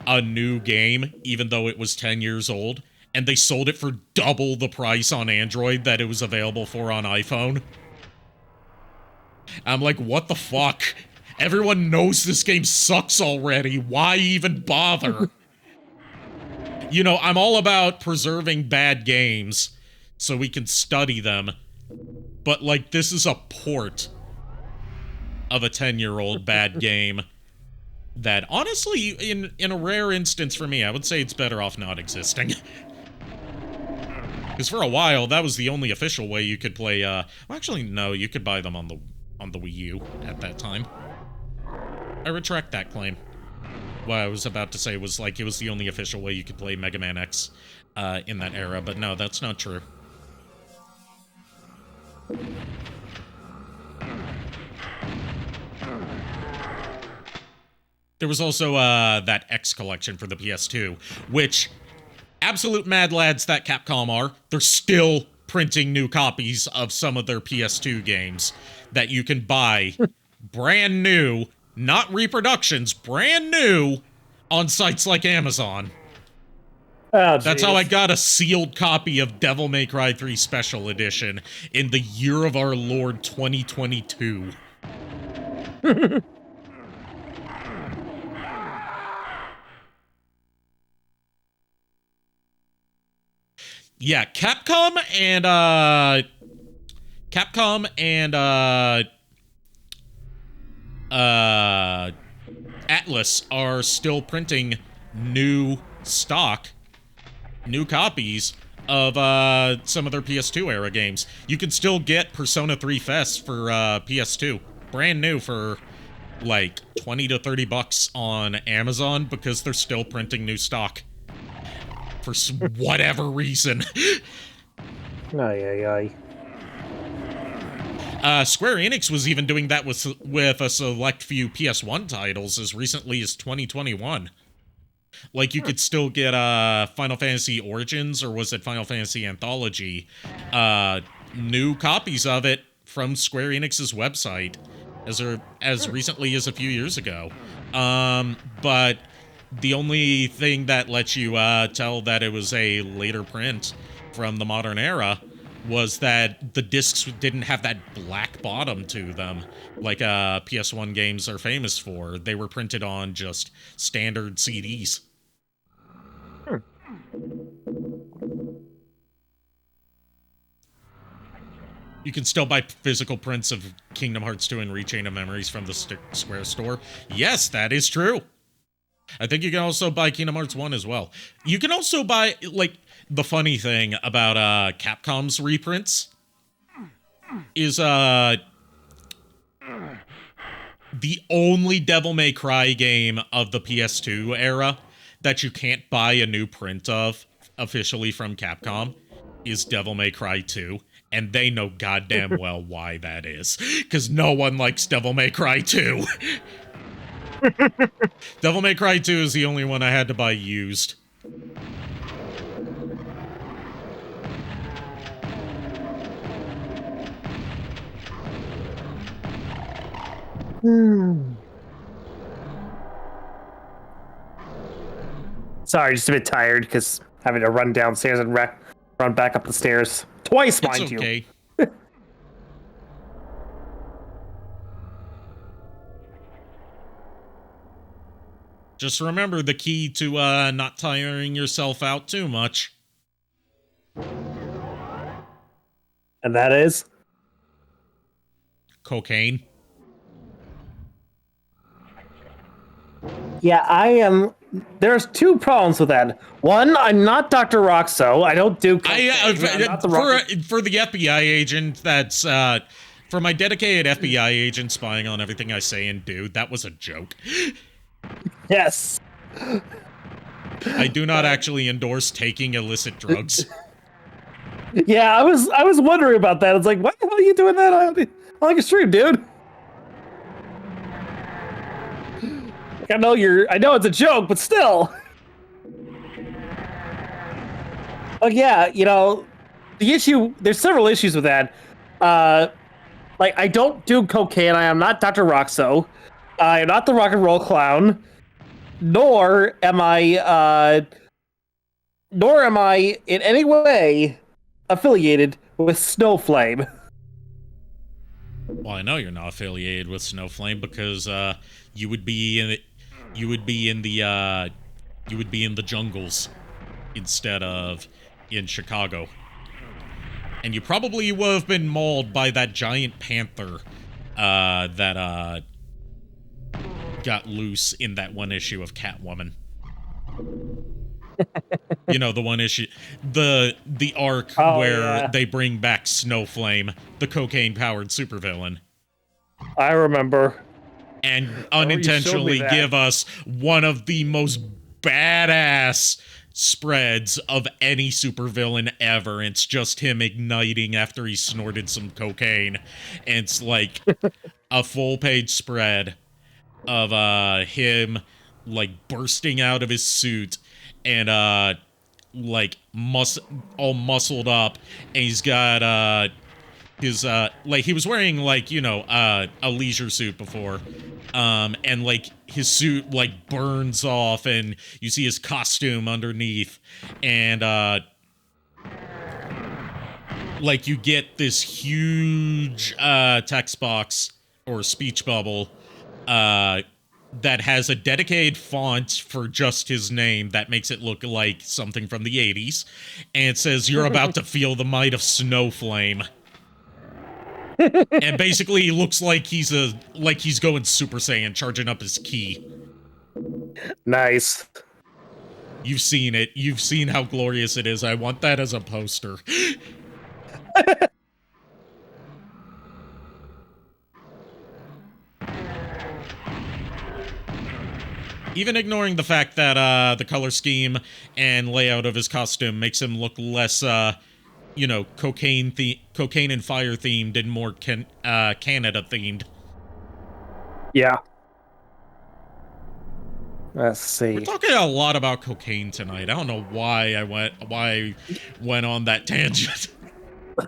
a new game, even though it was 10 years old, and they sold it for double the price on Android that it was available for on iPhone. I'm like, what the fuck? Everyone knows this game sucks already. Why even bother? You know, I'm all about preserving bad games so we can study them. But, like, this is a port of a 10-year-old bad game that, honestly, in a rare instance for me, I would say it's better off not existing. Because for a while, that was the only official way you could play, well, actually, no, you could buy them on the Wii U at that time. I retract that claim. What I was about to say was, like, it was the only official way you could play Mega Man X in that era, but no, that's not true. There was also that X collection for the PS2, which, absolute mad lads that Capcom are, they're still printing new copies of some of their PS2 games that you can buy brand new, not reproductions, brand new, on sites like Amazon. Oh, that's how I got a sealed copy of Devil May Cry 3 Special Edition in the year of our Lord 2022. Yeah, Capcom and Atlas are still printing new stock, new copies of some of their PS2 era games. You can still get Persona 3 Fest for PS2, brand new for like 20 to 30 bucks on Amazon because they're still printing new stock for whatever reason. Ay. Square Enix was even doing that with a select few PS1 titles as recently as 2021. Like, you could still get Final Fantasy Origins, or was it Final Fantasy Anthology, new copies of it from Square Enix's website as recently as a few years ago. But the only thing that lets you tell that it was a later print from the modern era was that the discs didn't have that black bottom to them like PS1 games are famous for. They were printed on just standard CDs. You can still buy physical prints of Kingdom Hearts 2 and Rechain of Memories from the Square store. Yes, that is true. I think you can also buy Kingdom Hearts 1 as well. You can also buy, like, the funny thing about Capcom's reprints is the only Devil May Cry game of the PS2 era that you can't buy a new print of officially from Capcom is Devil May Cry 2. And they know goddamn well why that is. Because no one likes Devil May Cry 2. Devil May Cry 2 is the only one I had to buy used. Sorry, just a bit tired because having to run downstairs and run back up the stairs twice, mind It's okay. you. Just remember the key to not tiring yourself out too much. And that is? Cocaine. Yeah, I am. There's two problems with that. One, I'm not Dr. Roxo. I don't do cocaine. I'm not the for the FBI agent that's for my dedicated FBI agent spying on everything I say and do, that was a joke. Yes. I do not actually endorse taking illicit drugs. Yeah, I was wondering about that. It's like, why the hell are you doing that on like a stream, dude? Like, I know it's a joke, but still. Like, yeah, you know, there's several issues with that. Like, I don't do cocaine. I am not Dr. Roxo. I am not the rock and roll clown. nor am I in any way affiliated with Snowflame. Well, I know you're not affiliated with Snowflame because you would be in it. You would be in the you would be in the jungles instead of in Chicago. And you probably would have been mauled by that giant panther that got loose in that one issue of Catwoman. You know, the one issue, the arc where they bring back Snowflame, the cocaine-powered supervillain. I remember. And unintentionally give us one of the most badass spreads of any supervillain ever. It's just him igniting after he snorted some cocaine. And it's like a full-page spread of him like bursting out of his suit and like all muscled up, and he's got his like he was wearing like, you know, a leisure suit before, and like his suit like burns off and you see his costume underneath, and like you get this huge text box or speech bubble that has a dedicated font for just his name that makes it look like something from the 80s, and it says, "You're about to feel the might of Snowflame." And basically he looks like he's going Super Saiyan, charging up his ki. Nice. You've seen it. You've seen how glorious it is. I want that as a poster. Even ignoring the fact that the color scheme and layout of his costume makes him look less, you know, cocaine and fire themed and more Canada themed. Yeah. Let's see. We're talking a lot about cocaine tonight. I don't know why I went on that tangent.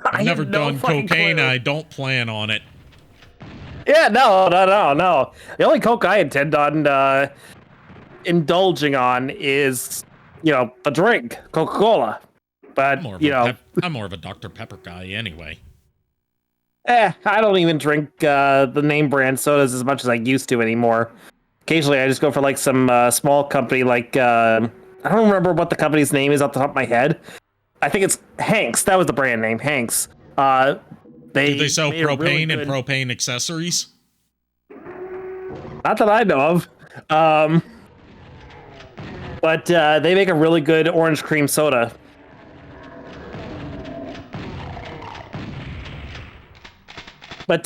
I've never done cocaine, and I don't plan on it. Yeah, no. The only coke I intend on indulging on is, you know, a drink, Coca-Cola. But, I'm more of a Dr. Pepper guy anyway. I don't even drink the name brand sodas as much as I used to anymore. Occasionally, I just go for like some small company, like I don't remember what the company's name is off the top of my head. I think it's Hanks. That was the brand name, Hanks. Do they sell propane and propane accessories? Not that I know of. But they make a really good orange cream soda. But,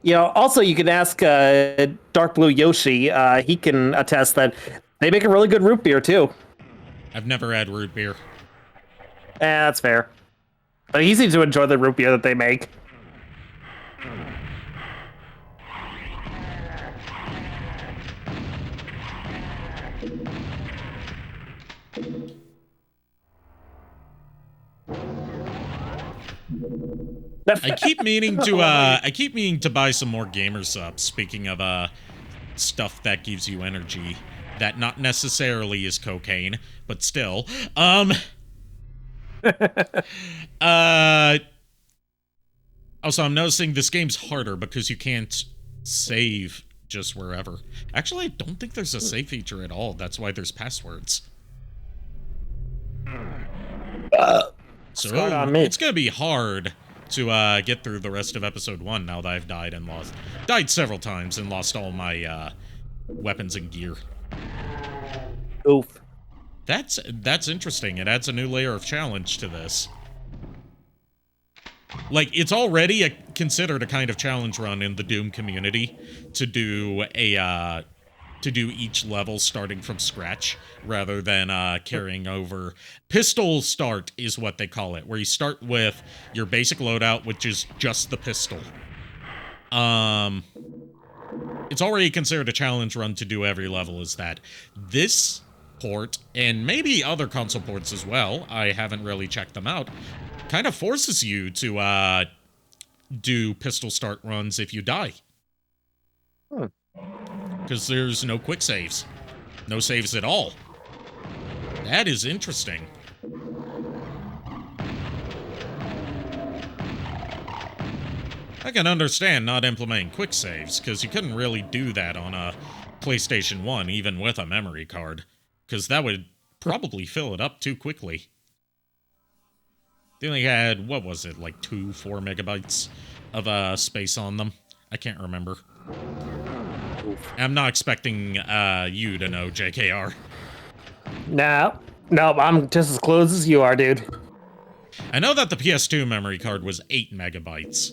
you know, also you can ask Dark Blue Yoshi. He can attest that they make a really good root beer, too. I've never had root beer. That's fair. But he seems to enjoy the root beer that they make. I keep meaning to buy some more gamer subs. Speaking of stuff that gives you energy, that not necessarily is cocaine, but still. Also, I'm noticing this game's harder because you can't save just wherever. Actually, I don't think there's a save feature at all. That's why there's passwords. So it's gonna be hard to get through the rest of episode 1 now that I've died several times and lost all my weapons and gear. Oof. That's interesting. It adds a new layer of challenge to this. Like, it's already considered a kind of challenge run in the Doom community to do each level starting from scratch rather than carrying over. Pistol start is what they call it, where you start with your basic loadout, which is just the pistol. It's already considered a challenge run to do every level as that. This port, and maybe other console ports as well, I haven't really checked them out, kind of forces you to do pistol start runs if you die. Because there's no quick saves. No saves at all. That is interesting. I can understand not implementing quick saves, because you couldn't really do that on a PlayStation 1, even with a memory card, because that would probably fill it up too quickly. They only had, what was it, like 4 megabytes of space on them? I can't remember. I'm not expecting you to know, JKR. No, I'm just as close as you are, dude. I know that the PS2 memory card was 8 megabytes.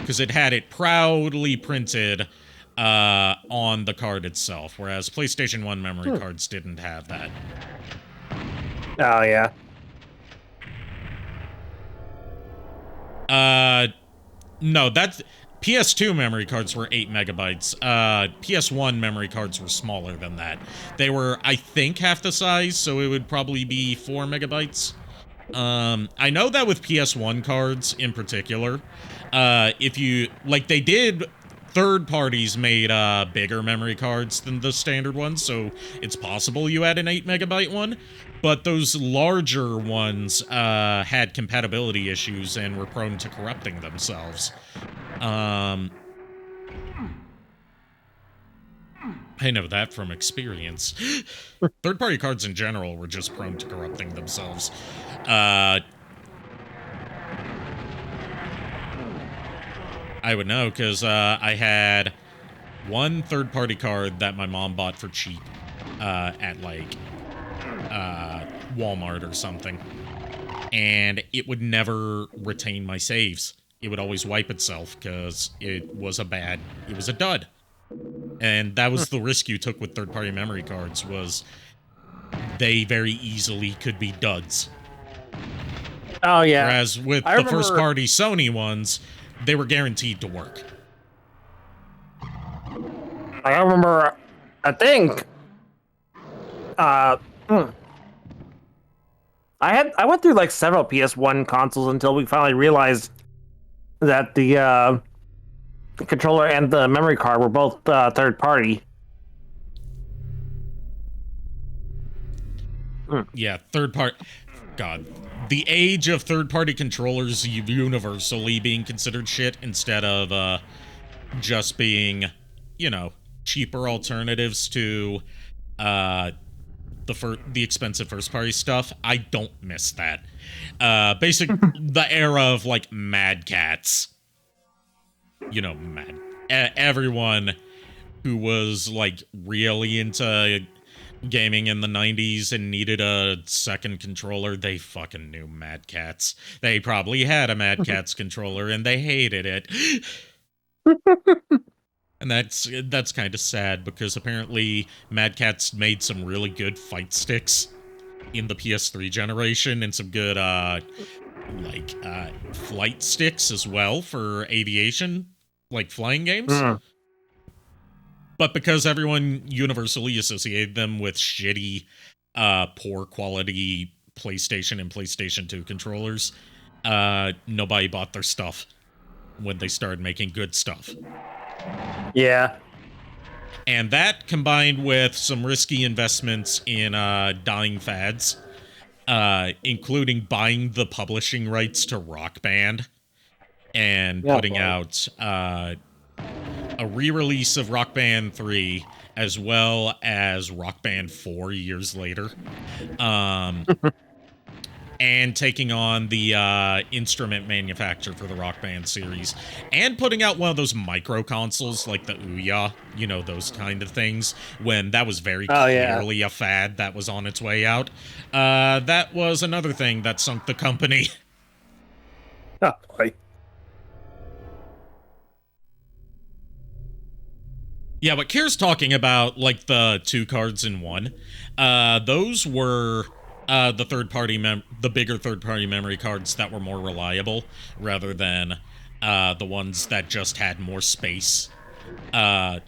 Because it had it proudly printed on the card itself, whereas PlayStation 1 memory cards didn't have that. Oh, yeah. No, that's... PS2 memory cards were 8 megabytes. PS1 memory cards were smaller than that. They were, I think, half the size, so it would probably be 4 megabytes. I know that with PS1 cards in particular, if you... Like, they did... Third parties made bigger memory cards than the standard ones, so it's possible you had an 8 megabyte one. But those larger ones had compatibility issues and were prone to corrupting themselves. I know that from experience. Third-party cards in general were just prone to corrupting themselves. I would know, because I had one third-party card that my mom bought for cheap at, like, Walmart or something. And it would never retain my saves. It would always wipe itself, because it was a dud. And that was the risk you took with third-party memory cards, was they very easily could be duds. Oh, yeah. Whereas with the first-party Sony ones, they were guaranteed to work. I remember, I think, I went through like several PS1 consoles until we finally realized that the controller and the memory card were both third party. Yeah, third party. God. The age of third-party controllers universally being considered shit instead of just being, you know, cheaper alternatives to the expensive first-party stuff. I don't miss that. The era of, like, Mad Cats. You know, everyone who was, like, really into gaming in the 90s and needed a second controller, they fucking knew Mad Cats. They probably had a Mad Cats controller and they hated it. And that's kind of sad, because apparently Mad Cats made some really good fight sticks in the PS3 generation, and some good flight sticks as well for aviation, like flying games. But because everyone universally associated them with shitty, poor quality PlayStation and PlayStation 2 controllers, nobody bought their stuff when they started making good stuff. Yeah. And that, combined with some risky investments in dying fads, including buying the publishing rights to Rock Band and putting out a re-release of Rock Band 3, as well as Rock Band 4 years later. And taking on the instrument manufacturer for the Rock Band series. And putting out one of those micro consoles, like the Ouya, you know, those kind of things, when that was very clearly a fad that was on its way out. That was another thing that sunk the company. Oh, boy. Yeah, but Kier's talking about, like, the 2 cards in one. Those were the bigger third-party memory cards that were more reliable, rather than the ones that just had more space on,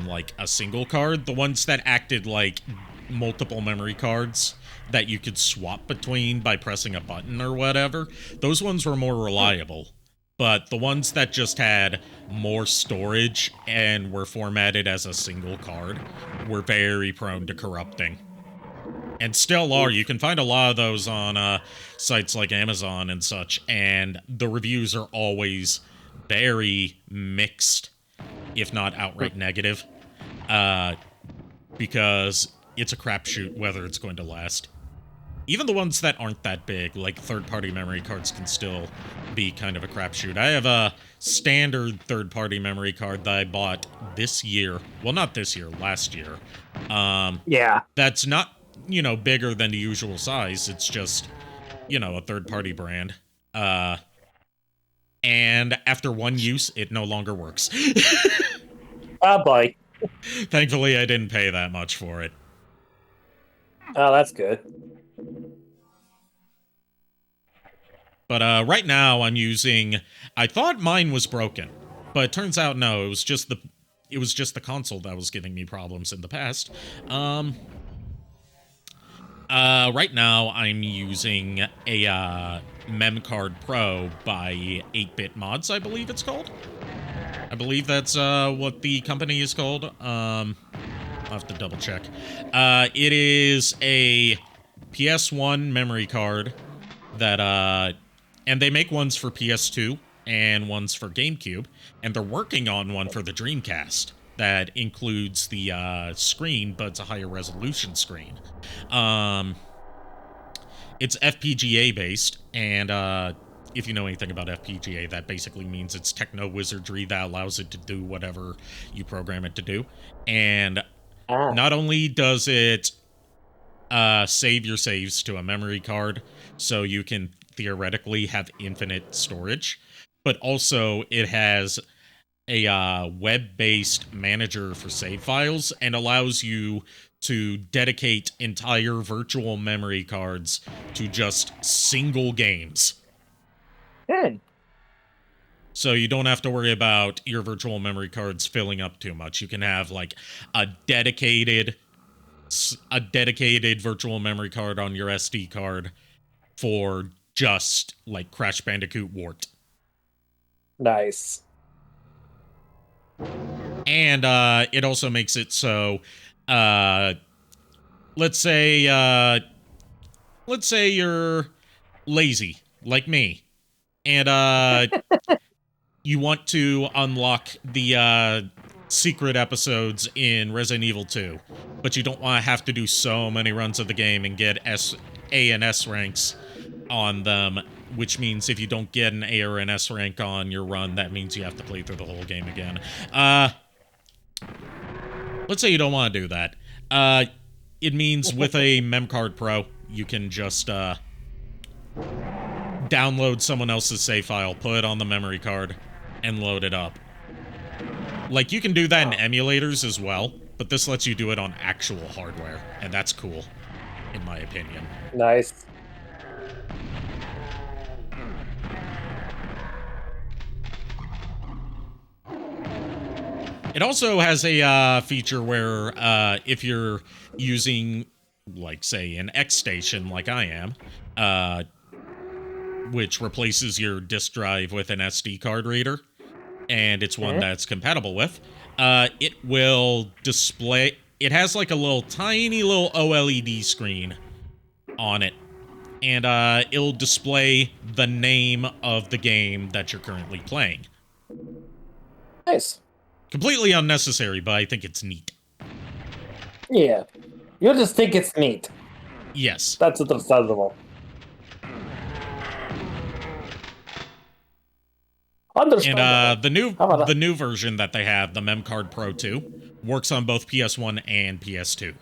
like, a single card. The ones that acted like multiple memory cards that you could swap between by pressing a button or whatever, those ones were more reliable. but the ones that just had more storage and were formatted as a single card were very prone to corrupting. And still are. You can find a lot of those on sites like Amazon and such, and the reviews are always very mixed, if not outright negative, because it's a crapshoot whether it's going to last. Even the ones that aren't that big, like third-party memory cards, can still be kind of a crapshoot. I have a standard third-party memory card that I bought this year. Well, not this year, last year. Yeah. That's not, bigger than the usual size. It's just, a third-party brand. And after one use, it no longer works. Oh, boy. Thankfully, I didn't pay that much for it. Oh, that's good. But right now, I'm using... I thought mine was broken, but it turns out no. It was just the console that was giving me problems in the past. Right now, I'm using a MemCard Pro by 8-Bit Mods, I believe it's called. I believe that's what the company is called. I'll have to double check. It is a PS1 memory card that, and they make ones for PS2 and ones for GameCube, and they're working on one for the Dreamcast that includes the screen, but it's a higher resolution screen. It's FPGA based, and if you know anything about FPGA, that basically means it's techno-wizardry that allows it to do whatever you program it to do. And not only does it save your saves to a memory card, so you can theoretically have infinite storage, but also it has a web-based manager for save files and allows you to dedicate entire virtual memory cards to just single games. Good. So you don't have to worry about your virtual memory cards filling up too much. You can have like a dedicated virtual memory card on your SD card for just like Crash Bandicoot Warped. Nice. And it also makes it so let's say you're lazy like me, and you want to unlock the secret episodes in Resident Evil 2, but you don't want to have to do so many runs of the game and get A and S ranks on them, which means if you don't get an A or an S rank on your run, that means you have to play through the whole game again. Let's say you don't want to do that. It means with a MemCard Pro, you can just download someone else's save file, put it on the memory card, and load it up. Like, you can do that in emulators as well, but this lets you do it on actual hardware, and that's cool, in my opinion. Nice. It also has a feature where if you're using, like, say, an X station like I am, which replaces your disk drive with an SD card reader, and it's one that's compatible with, it will display... It has, like, a little tiny little OLED screen on it, and it'll display the name of the game that you're currently playing. Nice. Completely unnecessary, but I think it's neat. Yeah. You just think it's neat. Yes. That's understandable. Understandable. And the new version that they have, the MemCard Pro 2, works on both PS1 and PS2.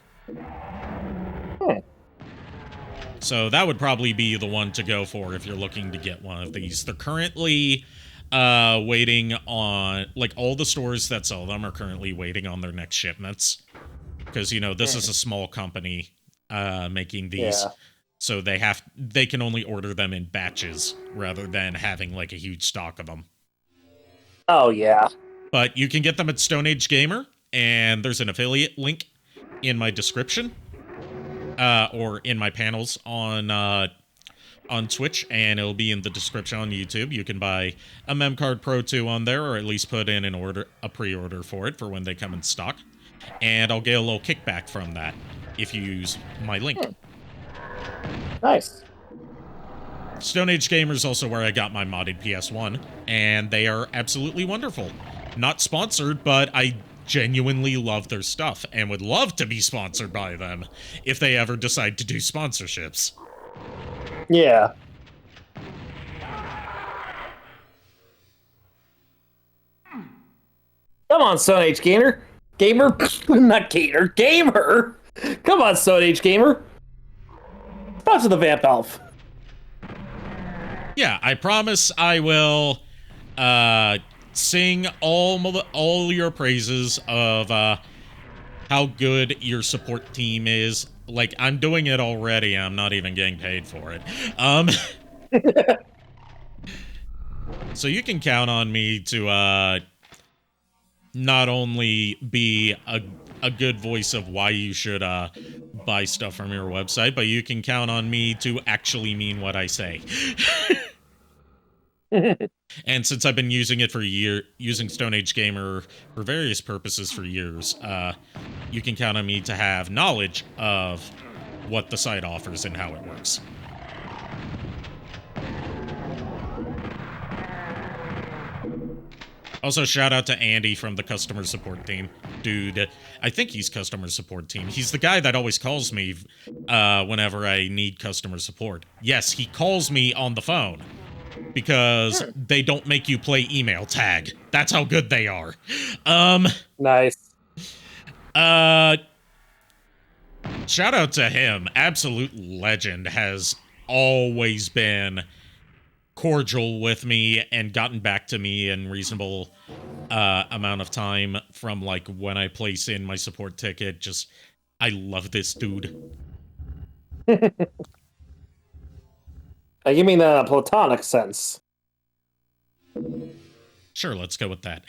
So that would probably be the one to go for if you're looking to get one of these. They're currently waiting on, like, all the stores that sell them are currently waiting on their next shipments. Because, you know, this is a small company making these. Yeah. So they can only order them in batches rather than having, like, a huge stock of them. Oh, yeah. But you can get them at Stone Age Gamer, and there's an affiliate link in my description, or in my panels on on Twitch, and it'll be in the description on YouTube. You can buy a Memcard Pro 2 on there, or at least put in a pre-order for it for when they come in stock. And I'll get a little kickback from that if you use my link. Nice. Stone Age Gamer is also where I got my modded PS1, and they are absolutely wonderful. Not sponsored, but I genuinely love their stuff and would love to be sponsored by them if they ever decide to do sponsorships. Yeah. Come on, Stone Age Gamer. Gamer? Not Gator. Gamer! Come on, Stone Age Gamer. Sponsor the Vamp Elf. Yeah, I promise I will sing all your praises of how good your support team is. Like, I'm doing it already. I'm not even getting paid for it. So you can count on me to not only be a good voice of why you should buy stuff from your website, but you can count on me to actually mean what I say. And since I've been using it for using Stone Age Gamer for various purposes for years, you can count on me to have knowledge of what the site offers and how it works. Also, shout out to Andy from the customer support team. Dude, I think he's customer support team. He's the guy that always calls me whenever I need customer support. Yes, he calls me on the phone because they don't make you play email tag. That's how good they are. Nice. Shout out to him. Absolute legend. Has always been cordial with me and gotten back to me in reasonable amount of time from like when I place in my support ticket. Just, I love this dude. You mean that in a platonic sense? Sure, let's go with that.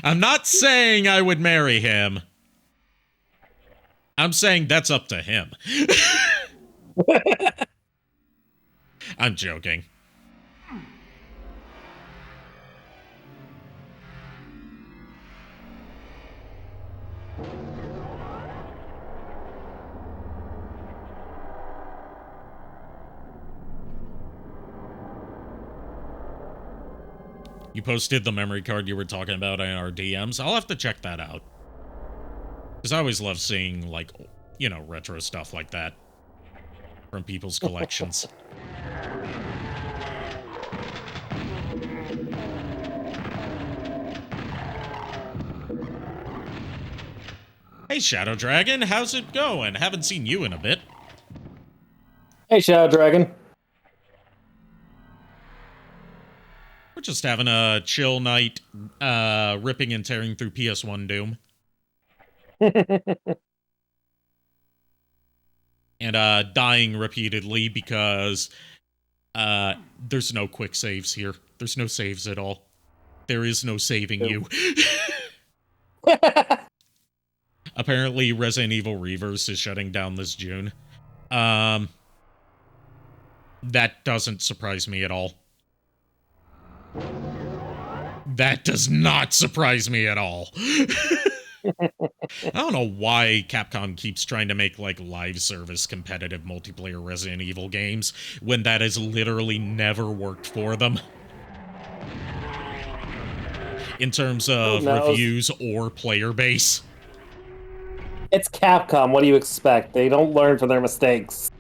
I'm not saying I would marry him. I'm saying that's up to him. I'm joking. You posted the memory card you were talking about in our DMs. I'll have to check that out. Because I always love seeing, like, you know, retro stuff like that from people's collections. Hey, Shadow Dragon, how's it going? Haven't seen you in a bit. Hey, Shadow Dragon. We're just having a chill night, ripping and tearing through PS1 Doom. And dying repeatedly because there's no quick saves here. There's no saves at all. There is no saving you. Apparently, Resident Evil Reverse is shutting down this June. That doesn't surprise me at all. That does not surprise me at all. I don't know why Capcom keeps trying to make, like, live service competitive multiplayer Resident Evil games when that has literally never worked for them. In terms of reviews or player base. It's Capcom. What do you expect? They don't learn from their mistakes.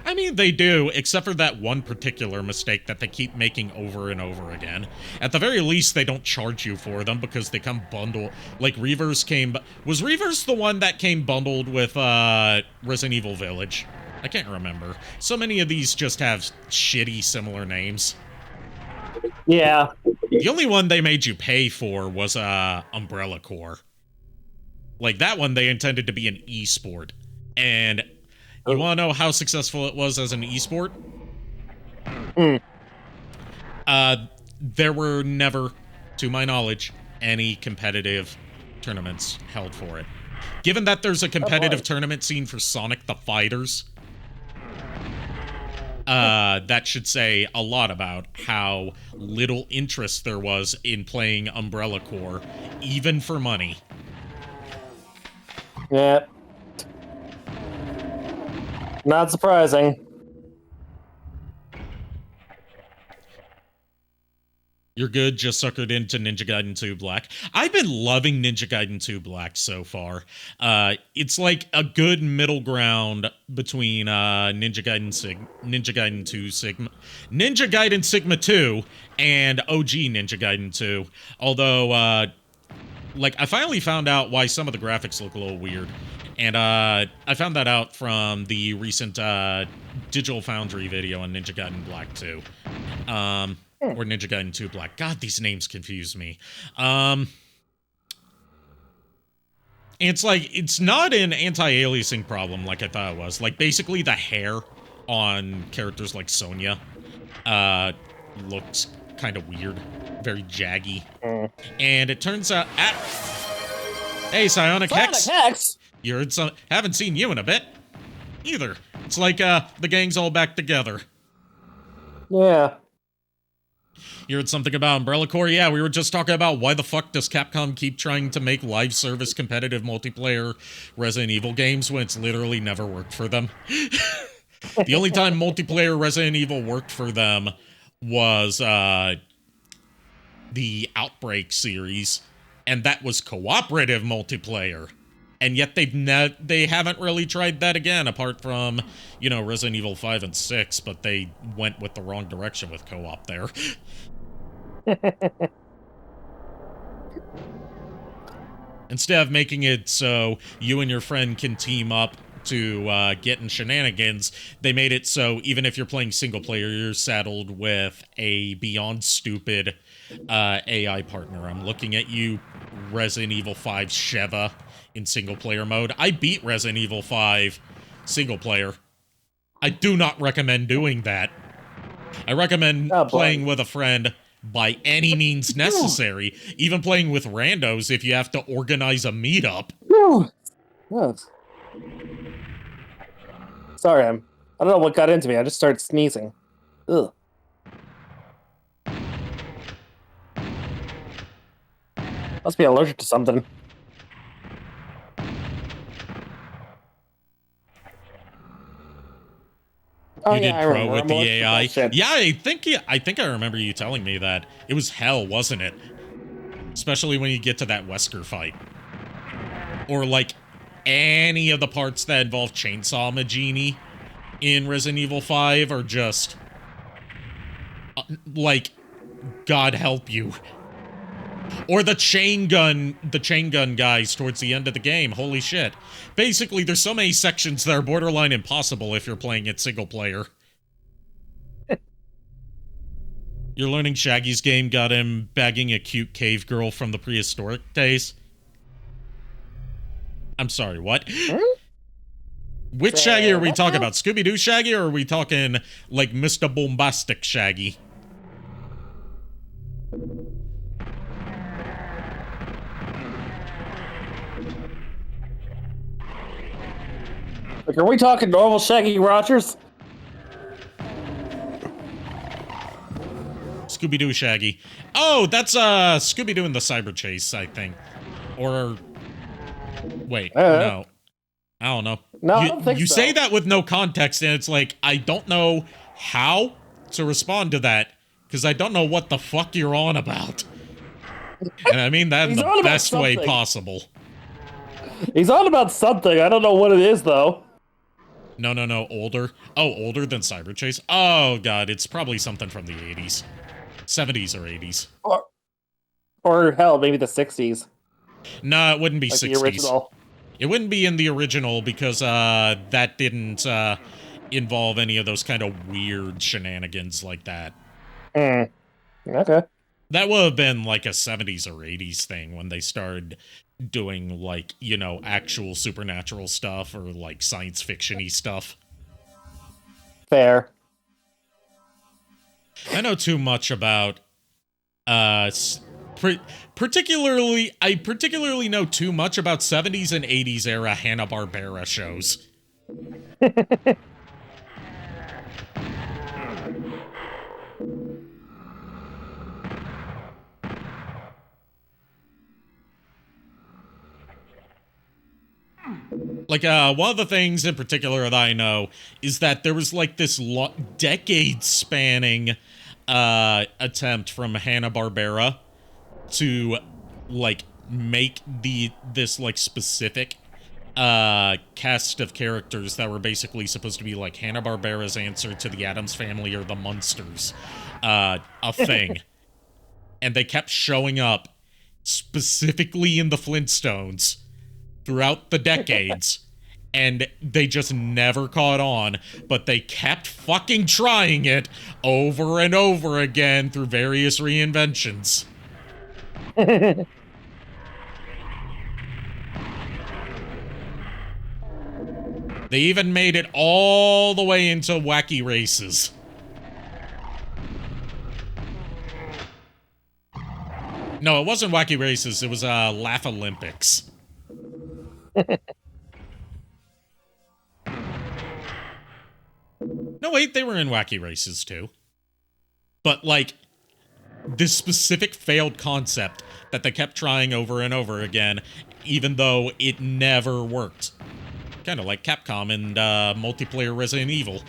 I mean, they do, except for that one particular mistake that they keep making over and over again. At the very least, they don't charge you for them because they come bundled. Like, Reverse came... Was Reverse the one that came bundled with Resident Evil Village? I can't remember. So many of these just have shitty similar names. Yeah. The only one they made you pay for was Umbrella Corps. Like, that one they intended to be an e-sport. And... You want to know how successful it was as an esport? There were never, to my knowledge, any competitive tournaments held for it. Given that there's a competitive tournament scene for Sonic the Fighters, That should say a lot about how little interest there was in playing Umbrella Corps, even for money. Yeah. Not surprising. You're good, just suckered into Ninja Gaiden 2 Black. I've been loving Ninja Gaiden 2 Black so far. It's like a good middle ground between Ninja Gaiden 2 Sigma, Ninja Gaiden Sigma 2 and OG Ninja Gaiden 2. Although, like, I finally found out why some of the graphics look a little weird. And I found that out from the recent Digital Foundry video on Ninja Gaiden Black 2. Or Ninja Gaiden 2 Black. God, these names confuse me. It's like, it's not an anti-aliasing problem like I thought it was. Like, basically the hair on characters like Sonya looks kind of weird. Very jaggy. And it turns out... Hey, Psionic Hex! Hex! You heard some... Haven't seen you in a bit. Either. It's like, the gang's all back together. Yeah. You heard something about Umbrella Corps? Yeah, we were just talking about why the fuck does Capcom keep trying to make live service competitive multiplayer Resident Evil games when it's literally never worked for them. The only time multiplayer Resident Evil worked for them was the Outbreak series, and that was cooperative multiplayer. And yet they haven't really tried that again, apart from, you know, Resident Evil 5 and 6, but they went with the wrong direction with co-op there. Instead of making it so you and your friend can team up to get in shenanigans, they made it so even if you're playing single player, you're saddled with a beyond stupid AI partner. I'm looking at you, Resident Evil 5 Sheva in single player mode. I beat Resident Evil 5 single player. I do not recommend doing that. I recommend playing with a friend by any means necessary, even playing with randos if you have to organize a meetup. Yes. Sorry, I don't know what got into me. I just started sneezing. Ugh. Must be allergic to something. You did pro with the AI? Yeah, I think I remember you telling me that. It was hell, wasn't it? Especially when you get to that Wesker fight. Or, like, any of the parts that involve Chainsaw Majini in Resident Evil 5 are just... like, God help you. Or the chain gun guys towards the end of the game. Holy shit. Basically, there's so many sections that are borderline impossible if you're playing it single player. You're learning Shaggy's game got him bagging a cute cave girl from the prehistoric days? I'm sorry, what? Which Shaggy are we talking about? Scooby-Doo Shaggy, or are we talking, like, Mr. Bombastic Shaggy? Like, are we talking normal Shaggy Rogers? Scooby-Doo Shaggy. Oh, that's Scooby-Doo in the Cyber Chase, I think. Or... wait, no. I don't know. No, I don't think you so. say that with no context, and it's like, I don't know how to respond to that, because I don't know what the fuck you're on about. And I mean that in the best way possible. He's on about something. I don't know what it is, though. No, older. Oh, older than Cyber Chase? Oh, God, it's probably something from the 80s. 70s or 80s. Or hell, maybe the 60s. No, it wouldn't be like 60s. The original. It wouldn't be in the original because that didn't involve any of those kind of weird shenanigans like that. Okay. That would have been like a 70s or 80s thing when they started doing, like, you know, actual supernatural stuff or, like, science fiction-y stuff. Fair. I know too much about, I particularly know too much about 70s and 80s era Hanna-Barbera shows. Like, one of the things in particular that I know is that there was, like, this decade-spanning attempt from Hanna-Barbera to, like, make this, like, specific cast of characters that were basically supposed to be, like, Hanna-Barbera's answer to the Addams Family or the Munsters, a thing. And they kept showing up specifically in the Flintstones throughout the decades, and they just never caught on, but they kept fucking trying it over and over again through various reinventions. They even made it all the way into Wacky Races. No, it wasn't Wacky Races, it was Laugh Olympics. No, wait, they were in Wacky Races too. But, like, this specific failed concept that they kept trying over and over again, even though it never worked. Kind of like Capcom and multiplayer Resident Evil.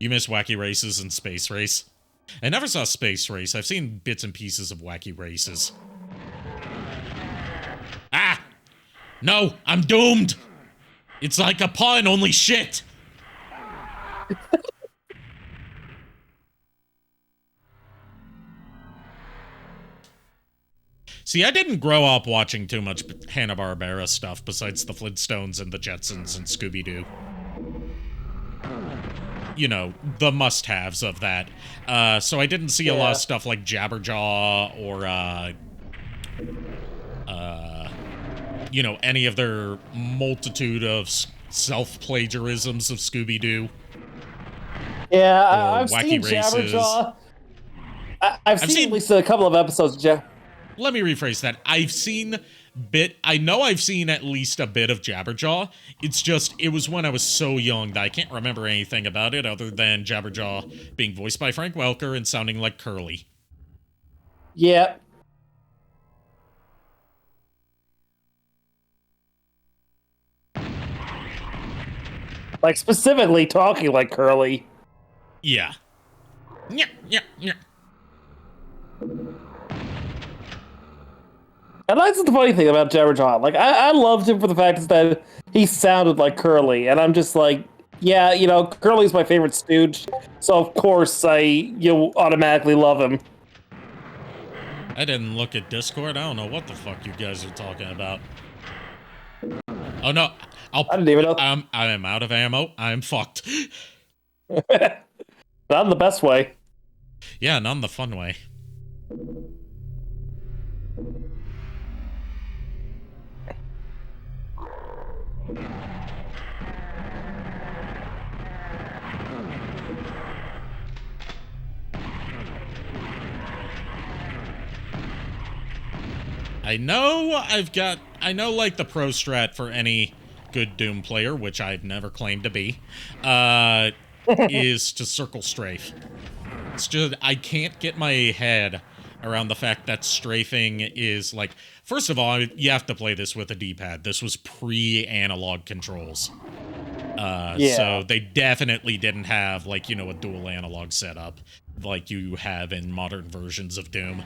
You miss Wacky Races and Space Race? I never saw Space Race. I've seen bits and pieces of Wacky Races. Ah! No, I'm doomed! It's like a pun, only shit! See, I didn't grow up watching too much Hanna-Barbera stuff besides the Flintstones and the Jetsons and Scooby-Doo. You know, the must-haves of that. So I didn't see a lot of stuff like Jabberjaw or, you know, any of their multitude of self-plagiarisms of Scooby-Doo. Yeah, I've Wacky seen Races. Jabberjaw. I've seen at least a couple of episodes of Jabberjaw. Let me rephrase that. I know I've seen at least a bit of Jabberjaw. It's just, it was when I was so young that I can't remember anything about it other than Jabberjaw being voiced by Frank Welker and sounding like Curly. Yeah. Like, specifically talking like Curly. Yeah. Yeah, yeah, yeah. And that's the funny thing about Jabberjaw. Like, I loved him for the fact that he sounded like Curly. And I'm just like, yeah, you know, Curly's my favorite stooge. So, of course, you automatically love him. I didn't look at Discord. I don't know what the fuck you guys are talking about. Oh, no. I didn't even know. I am out of ammo. I am fucked. Not in the best way. Yeah, not in the fun way. I know like the pro strat for any good Doom player, which I've never claimed to be, is to circle strafe. It's just, I can't get my head around the fact that strafing is like, first of all, you have to play this with a D-pad. This was pre-analog controls. So they definitely didn't have, like, you know, a dual analog setup like you have in modern versions of Doom.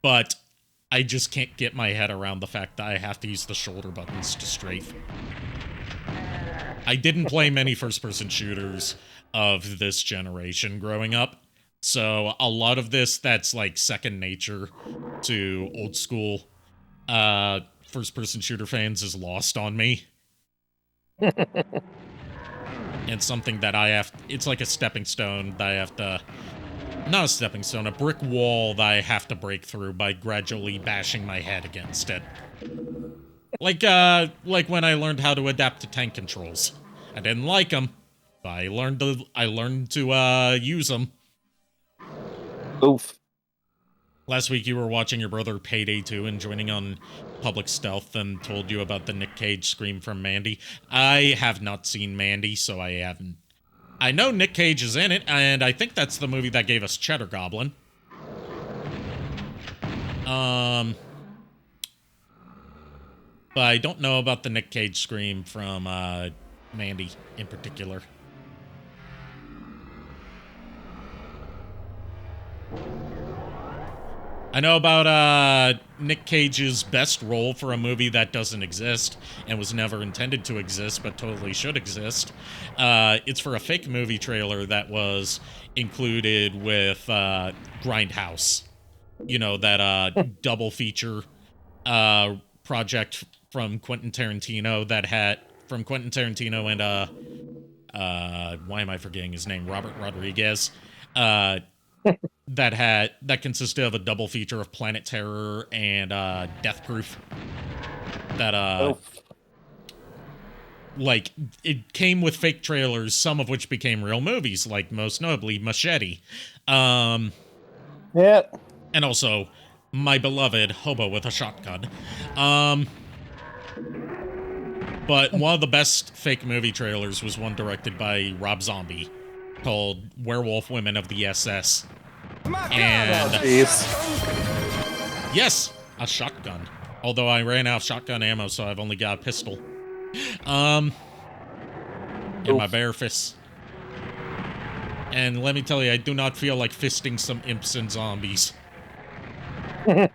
But I just can't get my head around the fact that I have to use the shoulder buttons to strafe. I didn't play many first-person shooters of this generation growing up, so a lot of this that's like second nature to old school first-person shooter fans is lost on me. And something that it's like a stepping stone that I have to, not a stepping stone, a brick wall that I have to break through by gradually bashing my head against it. Like when I learned how to adapt to tank controls. I didn't like them, but I learned to use them. Oof. Last week you were watching your brother Payday 2 and joining on Public Stealth and told you about the Nick Cage scream from Mandy. I have not seen Mandy, so I haven't. I know Nick Cage is in it, and I think that's the movie that gave us Cheddar Goblin. But I don't know about the Nick Cage scream from Mandy in particular. I know about Nick Cage's best role for a movie that doesn't exist and was never intended to exist but totally should exist. It's for a fake movie trailer that was included with Grindhouse. You know, that double feature project from Quentin Tarantino and why am I forgetting his name? Robert Rodriguez. That consisted of a double feature of Planet Terror and Death Proof. Like, it came with fake trailers, some of which became real movies, like most notably Machete. Yeah. And also my beloved Hobo with a Shotgun. But one of the best fake movie trailers was one directed by Rob Zombie called Werewolf Women of the SS. And yes, a shotgun. Although I ran out of shotgun ammo, so I've only got a pistol. In my bare fists. And let me tell you, I do not feel like fisting some imps and zombies. There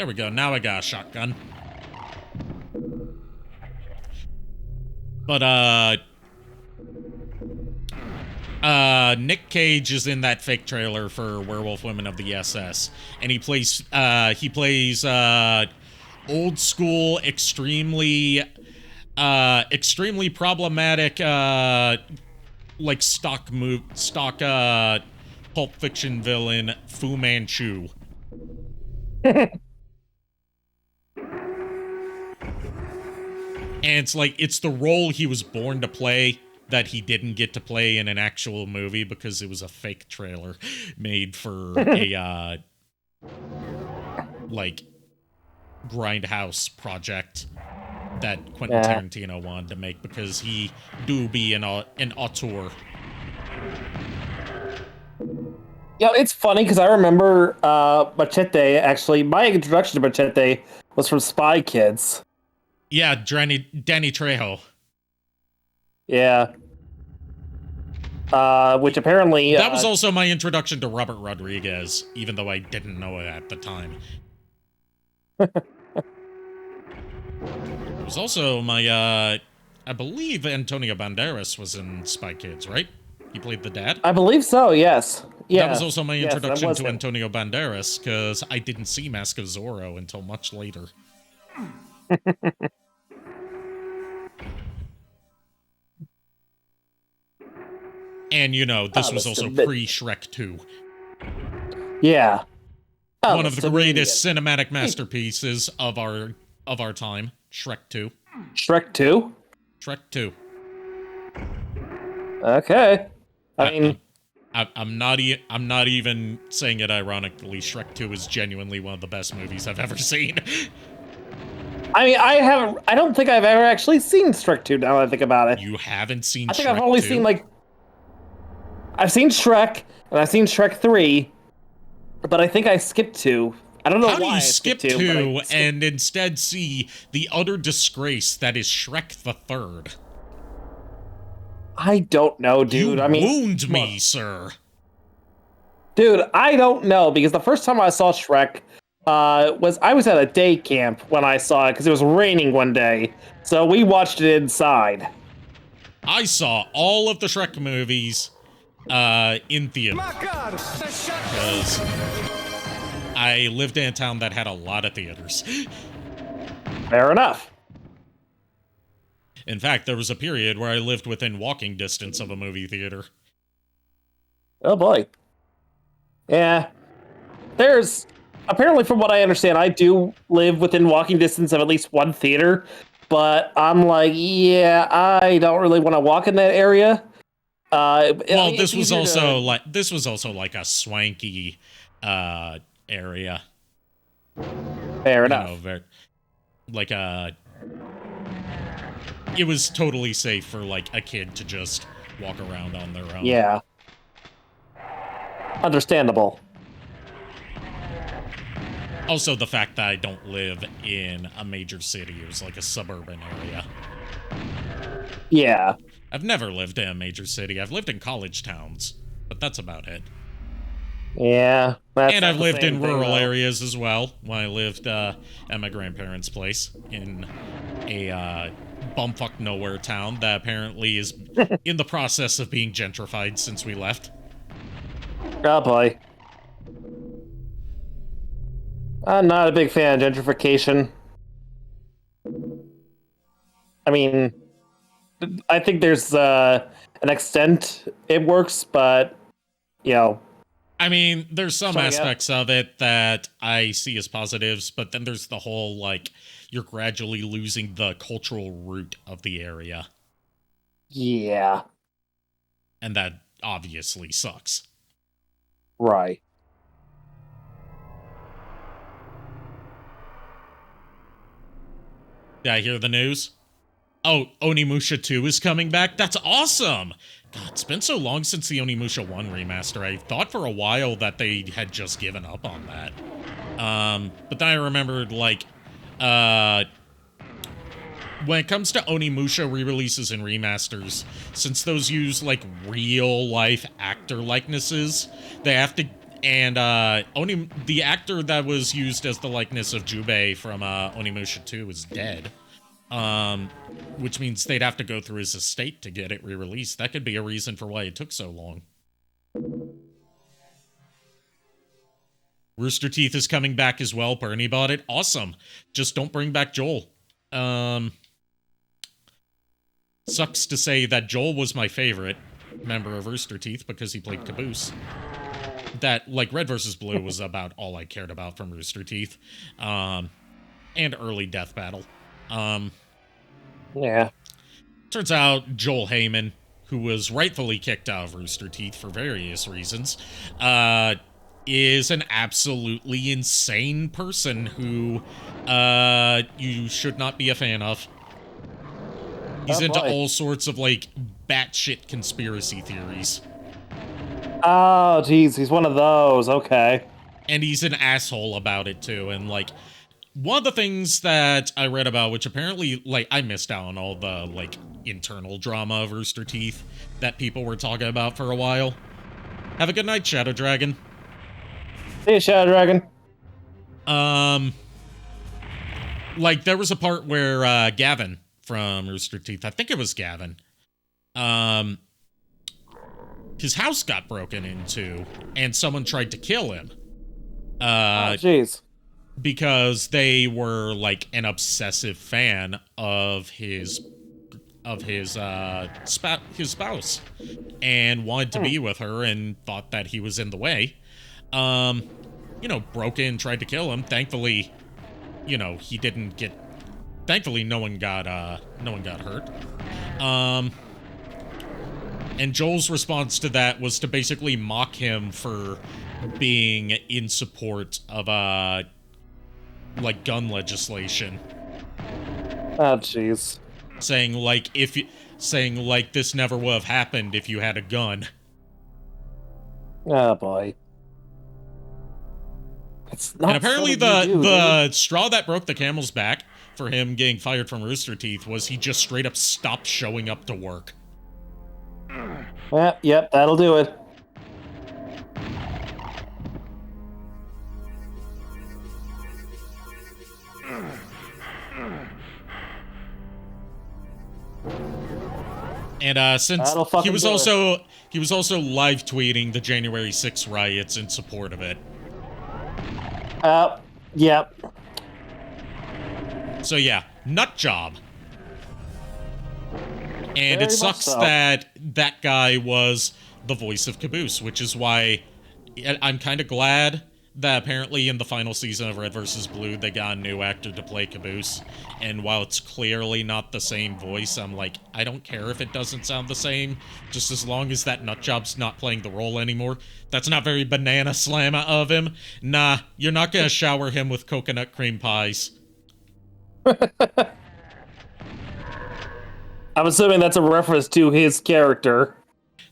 we go. Now I got a shotgun. But, Nick Cage is in that fake trailer for Werewolf Women of the SS. And he plays old school, extremely problematic, like stock Pulp Fiction villain, Fu Manchu. And it's like, it's the role he was born to play that he didn't get to play in an actual movie because it was a fake trailer made for a, like, Grindhouse project that Quentin Tarantino wanted to make because he do be an auteur. Yeah, it's funny because I remember Machete, actually, my introduction to Machete was from Spy Kids. Yeah, Danny Trejo. Yeah. Which apparently... that was also my introduction to Robert Rodriguez, even though I didn't know it at the time. It was also my, I believe Antonio Banderas was in Spy Kids, right? He played the dad? I believe so, yes. Yeah. That was also my introduction to Antonio Banderas, because I didn't see Mask of Zorro until much later. And, you know, this was also pre-Shrek 2. Yeah. One of the greatest cinematic masterpieces of our time. Shrek 2. Shrek 2? Shrek 2. Okay. I mean... I'm not even saying it ironically. Shrek 2 is genuinely one of the best movies I've ever seen. I mean, I don't think I've ever actually seen Shrek 2 now that I think about it. You haven't seen Shrek 2? I think I've only seen, like... I've seen Shrek, and I've seen Shrek 3, but I think I skipped 2. I don't know why. How do you skip 2 and instead see the utter disgrace that is Shrek the Third? I don't know, dude. You wound me, sir. Dude, I don't know, because the first time I saw Shrek I was at a day camp when I saw it, because it was raining one day, so we watched it inside. I saw all of the Shrek movies in theater. Because I lived in a town that had a lot of theaters. Fair enough. In fact, there was a period where I lived within walking distance of a movie theater. Oh boy. Yeah. There's, apparently from what I understand, I do live within walking distance of at least one theater, but I'm like, yeah, I don't really want to walk in that area. Well, this was also like a swanky area. Fair enough. Like a it was totally safe for like a kid to just walk around on their own. Yeah. Understandable. Also, the fact that I don't live in a major city, it was like a suburban area. Yeah. I've never lived in a major city. I've lived in college towns, but that's about it. Yeah. And I've lived in rural areas as well. When I lived at my grandparents' place in a bumfuck nowhere town that apparently is in the process of being gentrified since we left. Oh boy. I'm not a big fan of gentrification. I mean, I think there's an extent it works, but, you know. I mean, there's some aspects of it that I see as positives, but then there's the whole, like, you're gradually losing the cultural root of the area. Yeah. And that obviously sucks. Right. Did I hear the news? Oh, Onimusha 2 is coming back? That's awesome! God, it's been so long since the Onimusha 1 remaster. I thought for a while that they had just given up on that. But then I remembered, like, when it comes to Onimusha re-releases and remasters, since those use, like, real-life actor likenesses, they have to... And, the actor that was used as the likeness of Jubei from, Onimusha 2 is dead. Which means they'd have to go through his estate to get it re-released. That could be a reason for why it took so long. Rooster Teeth is coming back as well. Bernie bought it. Awesome. Just don't bring back Joel. Sucks to say that Joel was my favorite member of Rooster Teeth because he played Caboose. That, like, Red vs. Blue was about all I cared about from Rooster Teeth. And early Death Battle. Yeah. Turns out Joel Heyman, who was rightfully kicked out of Rooster Teeth for various reasons, is an absolutely insane person who, you should not be a fan of. He's into all sorts of, like, batshit conspiracy theories. Oh, geez, he's one of those. Okay. And he's an asshole about it, too. And, like, one of the things that I read about, which apparently, like, I missed out on all the, like, internal drama of Rooster Teeth that people were talking about for a while. Have a good night, Shadow Dragon. Hey, Shadow Dragon. Like, there was a part where, Gavin from Rooster Teeth, I think it was Gavin, his house got broken into, and someone tried to kill him. Oh, jeez. Because they were, like, an obsessive fan of his spouse, and wanted to be with her and thought that he was in the way. You know, broke in, tried to kill him. Thankfully, you know, he didn't get... Thankfully, no one got hurt. And Joel's response to that was to basically mock him for being in support of, like, gun legislation. Oh, jeez. Saying, like, this never would have happened if you had a gun. Oh, boy. It's not. And apparently the straw that broke the camel's back for him getting fired from Rooster Teeth was he just straight up stopped showing up to work. Yep, that'll do it. And since he was also live tweeting the January 6th riots in support of it. Yep. So yeah, nut job. And Very it sucks so. that that guy was the voice of Caboose, which is why I'm kind of glad that apparently in the final season of Red vs. Blue, they got a new actor to play Caboose. And while it's clearly not the same voice, I'm like, I don't care if it doesn't sound the same, just as long as that nutjob's not playing the role anymore. That's not very banana slamma of him. Nah, you're not gonna shower him with coconut cream pies. I'm assuming that's a reference to his character.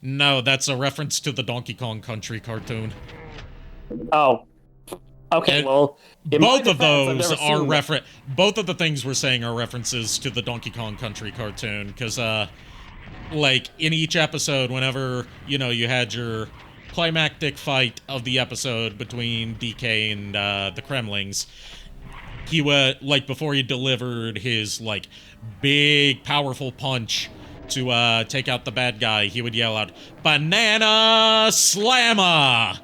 No, that's a reference to the Donkey Kong Country cartoon. Oh. Okay, And well, in my both of defense, I've those never are seen that. both of the things we're saying are references to the Donkey Kong Country cartoon, because like in each episode, whenever you had your climactic fight of the episode between DK and the Kremlings, he would, like, before he delivered his like big powerful punch to take out the bad guy, he would yell out, "Banana Slammer!"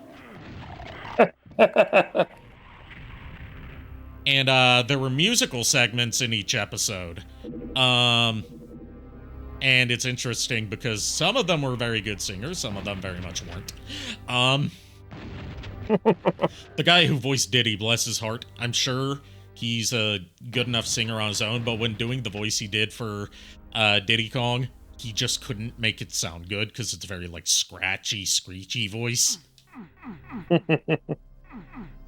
And there were musical segments in each episode. And it's interesting because some of them were very good singers, some of them very much weren't. The guy who voiced Diddy, bless his heart, I'm sure he's a good enough singer on his own, but when doing the voice he did for Diddy Kong, he just couldn't make it sound good because it's a very, like, scratchy, screechy voice.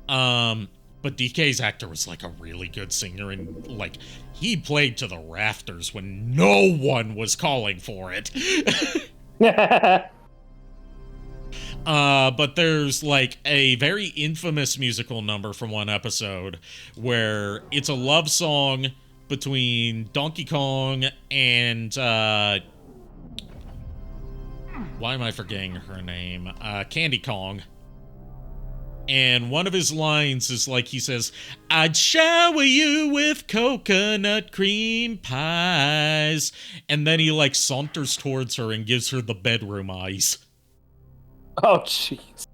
But DK's actor was, like, a really good singer, and, like, he played to the rafters when no one was calling for it. But there's, like, a very infamous musical number from one episode where it's a love song between Donkey Kong and, why am I forgetting her name? Candy Kong. And one of his lines is like, he says, "I'd shower you with coconut cream pies." And then he, like, saunters towards her and gives her the bedroom eyes. Oh, jeez.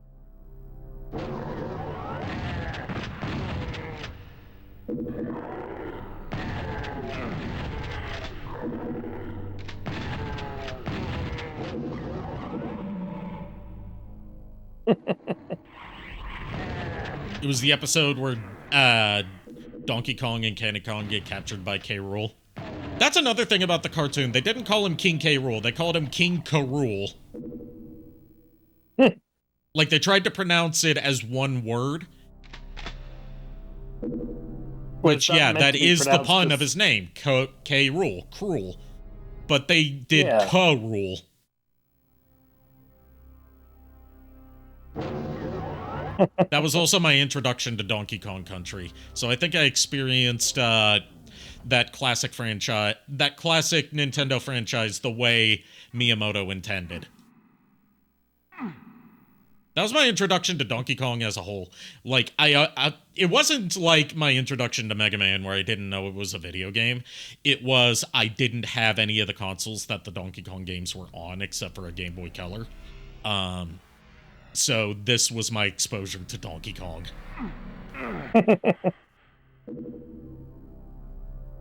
It was the episode where Donkey Kong and Candy Kong get captured by K. Rool. That's another thing about the cartoon. They didn't call him King K. Rool. They called him King K. Rool. Like, they tried to pronounce it as one word. Which, yeah, that is the pun of his name. K. Rool. Cruel. But they did K. Rool. That was also my introduction to Donkey Kong Country. So I think I experienced that classic franchise, that classic Nintendo franchise, the way Miyamoto intended. That was my introduction to Donkey Kong as a whole. Like, it wasn't like my introduction to Mega Man where I didn't know it was a video game. It was, I didn't have any of the consoles that the Donkey Kong games were on except for a Game Boy Color. So this was my exposure to Donkey Kong. I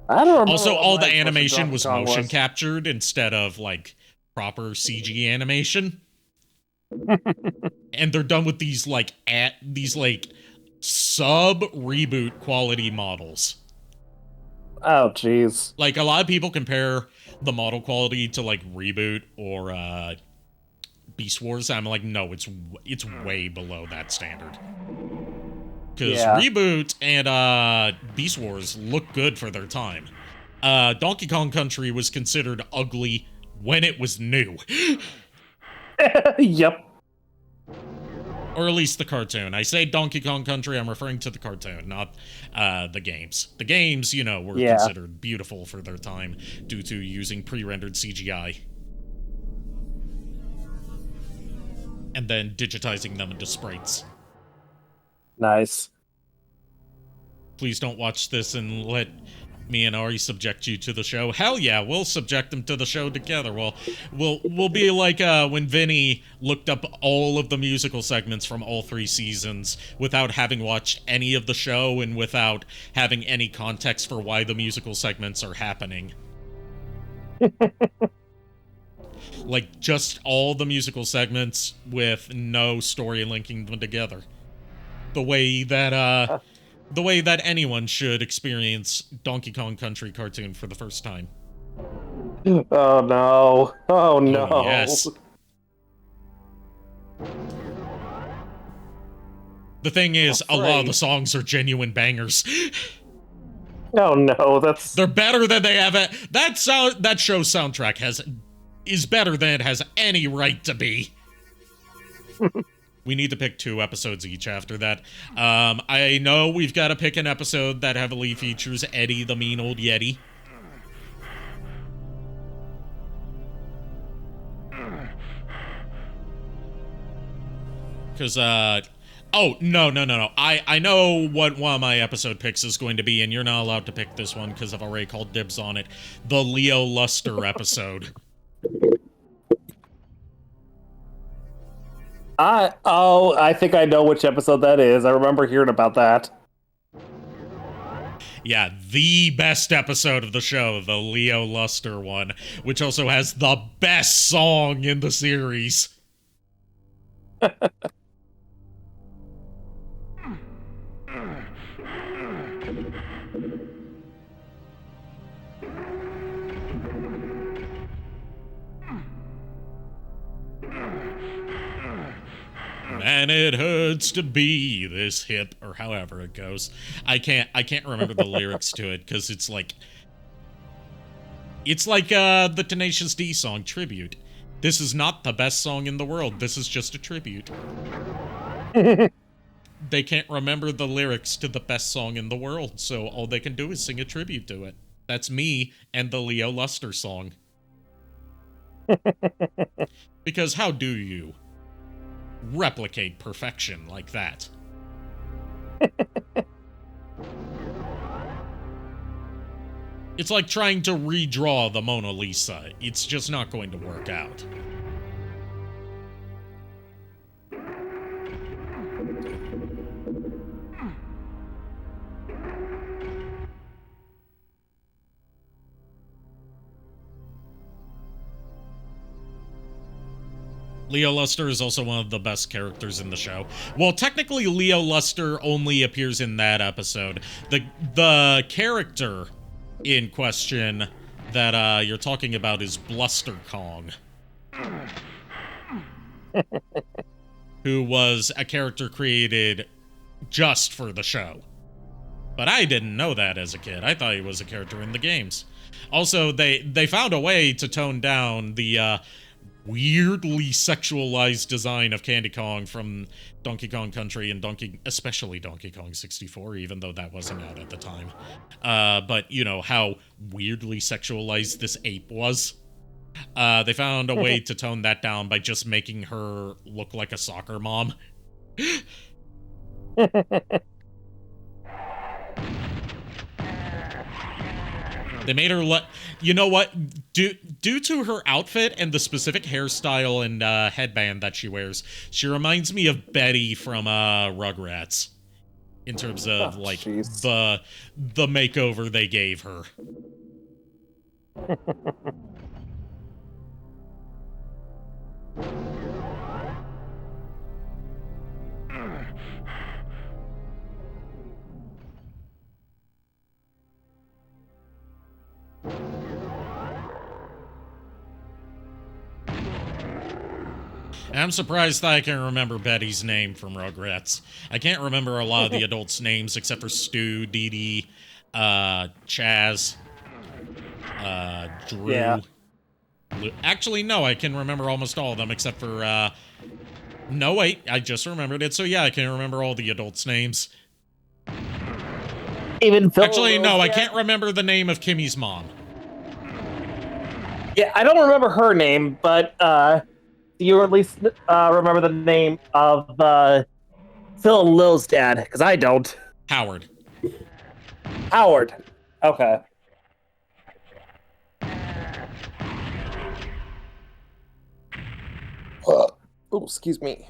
don't remember. Also, all the animation was motion captured instead of, like, proper CG animation. And they're done with these, like, sub-reboot quality models. Oh, jeez. Like, a lot of people compare the model quality to, like, Reboot or, Beast Wars. I'm like, no, it's way below that standard. Because Reboot and Beast Wars look good for their time. Donkey Kong Country was considered ugly when it was new. Yep. Or at least the cartoon. I say Donkey Kong Country, I'm referring to the cartoon, not the games. The games, were considered beautiful for their time due to using pre-rendered CGI. And then digitizing them into sprites. Nice. Please don't watch this and let me and Ari subject you to the show. Hell yeah, we'll subject them to the show together. We'll be like when Vinny looked up all of the musical segments from all 3 seasons without having watched any of the show and without having any context for why the musical segments are happening. Like, just all the musical segments with no story linking them together. The way that anyone should experience Donkey Kong Country cartoon for the first time. Oh no. Oh no. Oh, yes. The thing is, a lot of the songs are genuine bangers. Oh no, that's They're better than they have. That show's soundtrack is better than it has any right to be. We need to pick 2 episodes each after that. I know we've got to pick an episode that heavily features Eddie, the mean old Yeti. Because, oh, no. I know what one of my episode picks is going to be, and you're not allowed to pick this one because I've already called dibs on it. The Leo Luster episode. I think I know which episode that is. I remember hearing about that. Yeah, the best episode of the show, the Leo Luster one, which also has the best song in the series. Man, it hurts to be this hip, or however it goes. I can't remember the lyrics to it because it's like the Tenacious D song Tribute. This is not the best song in the world. This is just a tribute. They can't remember the lyrics to the best song in the world, so all they can do is sing a tribute to it. That's me and the Leo Luster song. Because how do you replicate perfection like that? It's like trying to redraw the Mona Lisa. It's just not going to work out. Leo Luster is also one of the best characters in the show. Well, technically, Leo Luster only appears in that episode. The character in question that you're talking about is Bluster Kong, who was a character created just for the show. But I didn't know that as a kid. I thought he was a character in the games. Also, they found a way to tone down the weirdly sexualized design of Candy Kong from Donkey Kong Country and especially Donkey Kong 64, even though that wasn't out at the time. But you know how weirdly sexualized this ape was? They found a way to tone that down by just making her look like a soccer mom. They made her you know what? Due to her outfit and the specific hairstyle and headband that she wears, she reminds me of Betty from Rugrats. In terms of the makeover they gave her. I'm surprised that I can remember Betty's name from Rugrats. I can't remember a lot of the adults' names except for Stu, Dee Dee, Chaz, Drew. Yeah. Actually, no, I can remember almost all of them except for, no, wait, I just remembered it. So yeah, I can remember all the adults' names. Even Phil. Actually, no, I can't remember the name of Kimmy's mom. Yeah, I don't remember her name, but do you at least remember the name of Phil and Lil's dad? Because I don't. Howard. Howard. Okay. Oh, excuse me.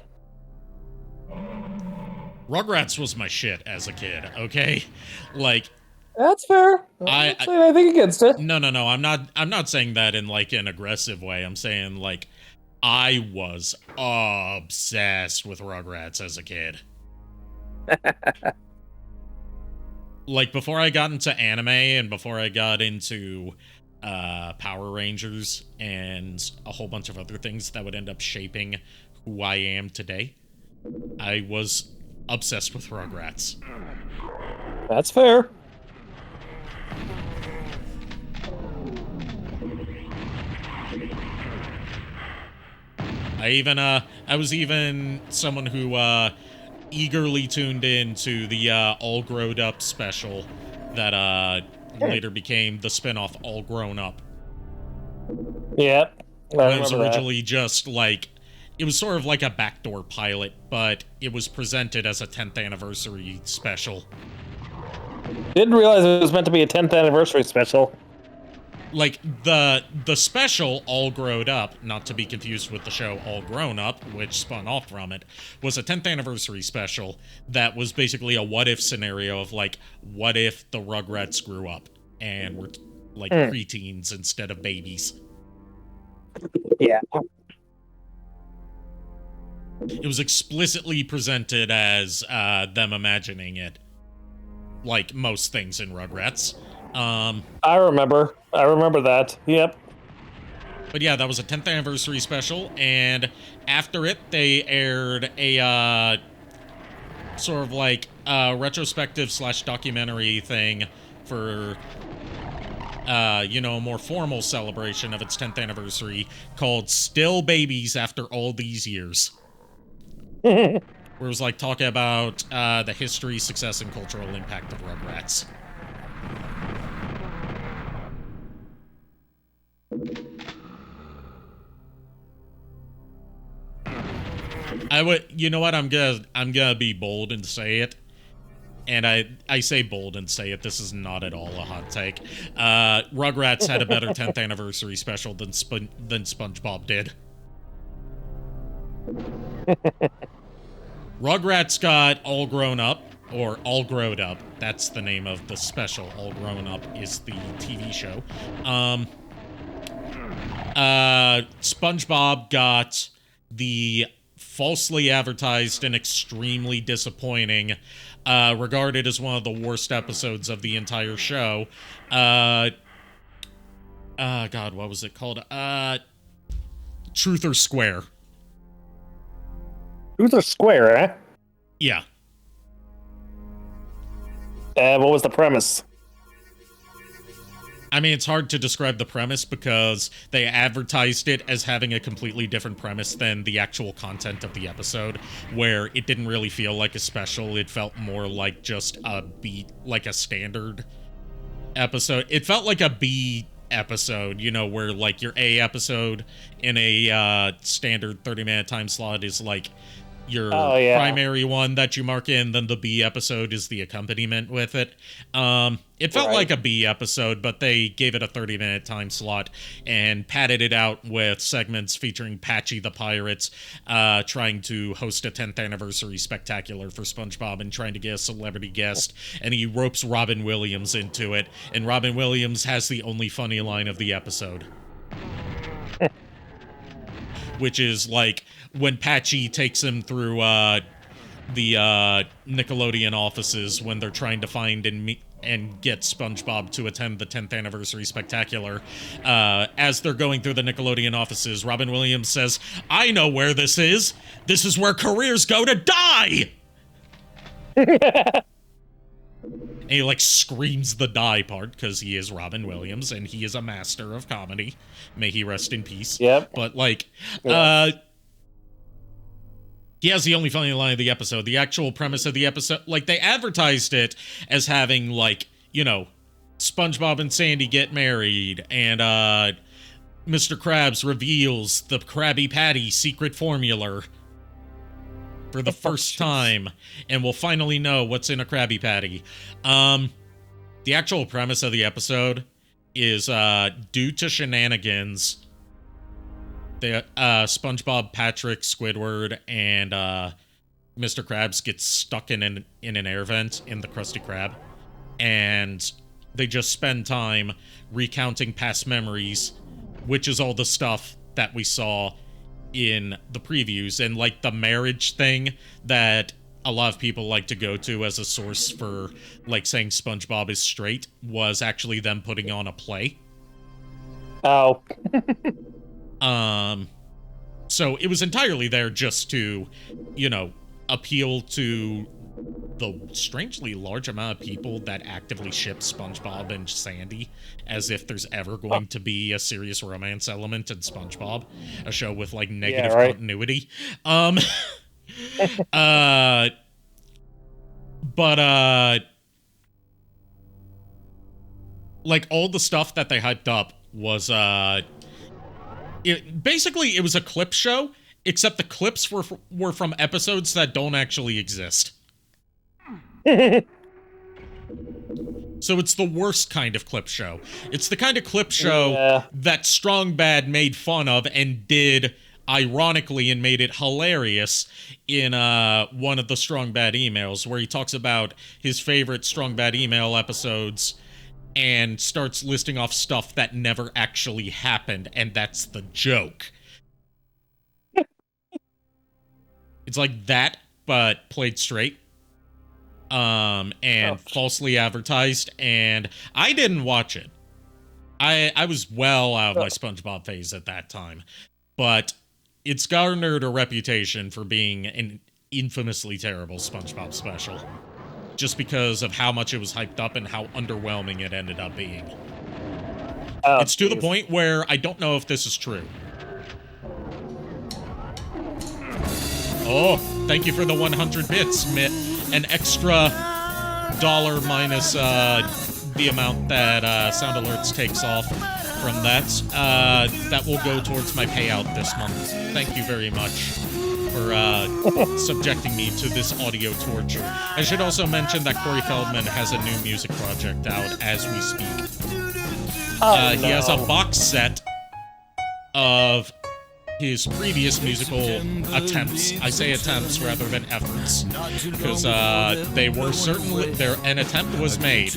Rugrats was my shit as a kid, okay? Like, that's fair. I think against it. No. I'm not saying that in like an aggressive way. I'm saying like I was obsessed with Rugrats as a kid. Like before I got into anime and before I got into Power Rangers and a whole bunch of other things that would end up shaping who I am today, I was obsessed with Rugrats. That's fair. I was even someone who eagerly tuned in to the All Growed Up special that later became the spin-off All Grown Up. Yep. I It was remember that. originally just like, it was sort of like a backdoor pilot, but it was presented as a 10th anniversary special. Didn't realize it was meant to be a 10th anniversary special. Like, the special, All Growed Up, not to be confused with the show All Grown Up, which spun off from it, was a 10th anniversary special that was basically a what-if scenario of, like, what if the Rugrats grew up and were, like, preteens instead of babies? Yeah. It was explicitly presented as them imagining it, like most things in Rugrats. I remember that. Yep. But yeah, that was a 10th anniversary special, and after it, they aired a sort of like retrospective / documentary thing for a more formal celebration of its 10th anniversary called Still Babies After All These Years. Where it was like talking about the history, success, and cultural impact of Rugrats. You know what? I'm gonna be bold and say it. And I say bold and say it. This is not at all a hot take. Rugrats had a better 10th anniversary special than SpongeBob did. Rugrats got All Grown Up, or All Growed Up. That's the name of the special. All Grown Up is the TV show. SpongeBob got the falsely advertised and extremely disappointing, regarded as one of the worst episodes of the entire show. God, what was it called? Truth or Square. Truth or Square, eh? Yeah. What was the premise? I mean, it's hard to describe the premise because they advertised it as having a completely different premise than the actual content of the episode, where it didn't really feel like a special. It felt more like just like a standard episode. It felt like a B episode, where like your A episode in a standard 30-minute time slot is like your primary one that you mark in, then the B episode is the accompaniment with it. It felt like a B episode, but they gave it a 30-minute time slot and padded it out with segments featuring Patchy the Pirates trying to host a 10th anniversary spectacular for SpongeBob and trying to get a celebrity guest, and he ropes Robin Williams into it, and Robin Williams has the only funny line of the episode. Which is like when Patchy takes him through the Nickelodeon offices when they're trying to find and get SpongeBob to attend the 10th anniversary spectacular. As they're going through the Nickelodeon offices, Robin Williams says, "I know where this is. This is where careers go to die!" And he, like, screams the die part, because he is Robin Williams, and he is a master of comedy. May he rest in peace. Yep. But, like, he has the only funny line of the episode. The actual premise of the episode, like, they advertised it as having, like, SpongeBob and Sandy get married, and, Mr. Krabs reveals the Krabby Patty secret formula for the first time, and we'll finally know what's in a Krabby Patty. The actual premise of the episode is, due to shenanigans, the SpongeBob, Patrick, Squidward, and Mr. Krabs get stuck in an air vent in the Krusty Krab, and they just spend time recounting past memories, which is all the stuff that we saw in the previews, and like the marriage thing that a lot of people like to go to as a source for like saying SpongeBob is straight was actually them putting on a play. Oh. So it was entirely there just to, appeal to the strangely large amount of people that actively ship SpongeBob and Sandy, as if there's ever going to be a serious romance element in SpongeBob, a show with like negative continuity. But like all the stuff that they hyped up was basically it was a clip show, except the clips were from episodes that don't actually exist. So it's the worst kind of clip show. It's the kind of clip show that Strong Bad made fun of and did ironically and made it hilarious in one of the Strong Bad emails, where he talks about his favorite Strong Bad email episodes and starts listing off stuff that never actually happened, and that's the joke. It's like that, but played straight. And falsely advertised, and I didn't watch it. I was well out of my SpongeBob phase at that time, but it's garnered a reputation for being an infamously terrible SpongeBob special, just because of how much it was hyped up and how underwhelming it ended up being. It's to the point where I don't know if this is true. Oh, thank you for the 100 bits, Mitt. An extra dollar minus the amount that Sound Alerts takes off from that. That will go towards my payout this month. Thank you very much for subjecting me to this audio torture. I should also mention that Corey Feldman has a new music project out as we speak. He has a box set of his previous musical attempts. I say attempts rather than efforts, because they were certainly there. An attempt was made,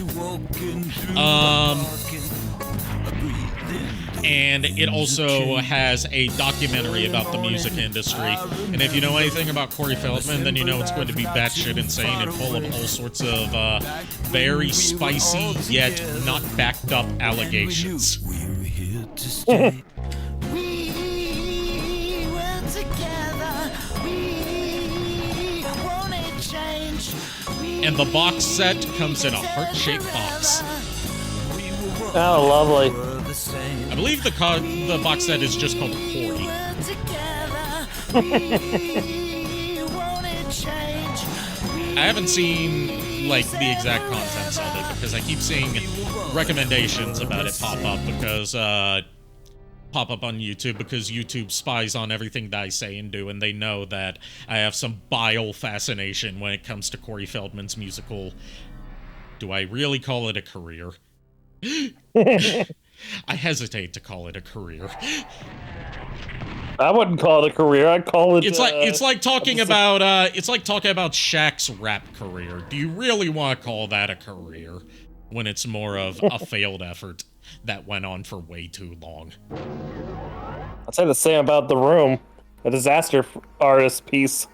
and it also has a documentary about the music industry. And if you know anything about Corey Feldman, then you know it's going to be batshit insane and full of all sorts of very spicy yet not backed up allegations. We're here to stay. And the box set comes in a heart-shaped box. Oh, lovely. I believe the box set is just called Corey. I haven't seen, like, the exact contents of it, because I keep seeing recommendations about it pop up on YouTube, because YouTube spies on everything that I say and do, and they know that I have some bile fascination when it comes to Corey Feldman's musical. Do I really call it a career? I hesitate to call it a career. I wouldn't call it a career. I'd call it. It's like talking about Shaq's rap career. Do you really want to call that a career when it's more of a failed effort that went on for way too long? I'd say the same about The Room, a disaster artist piece.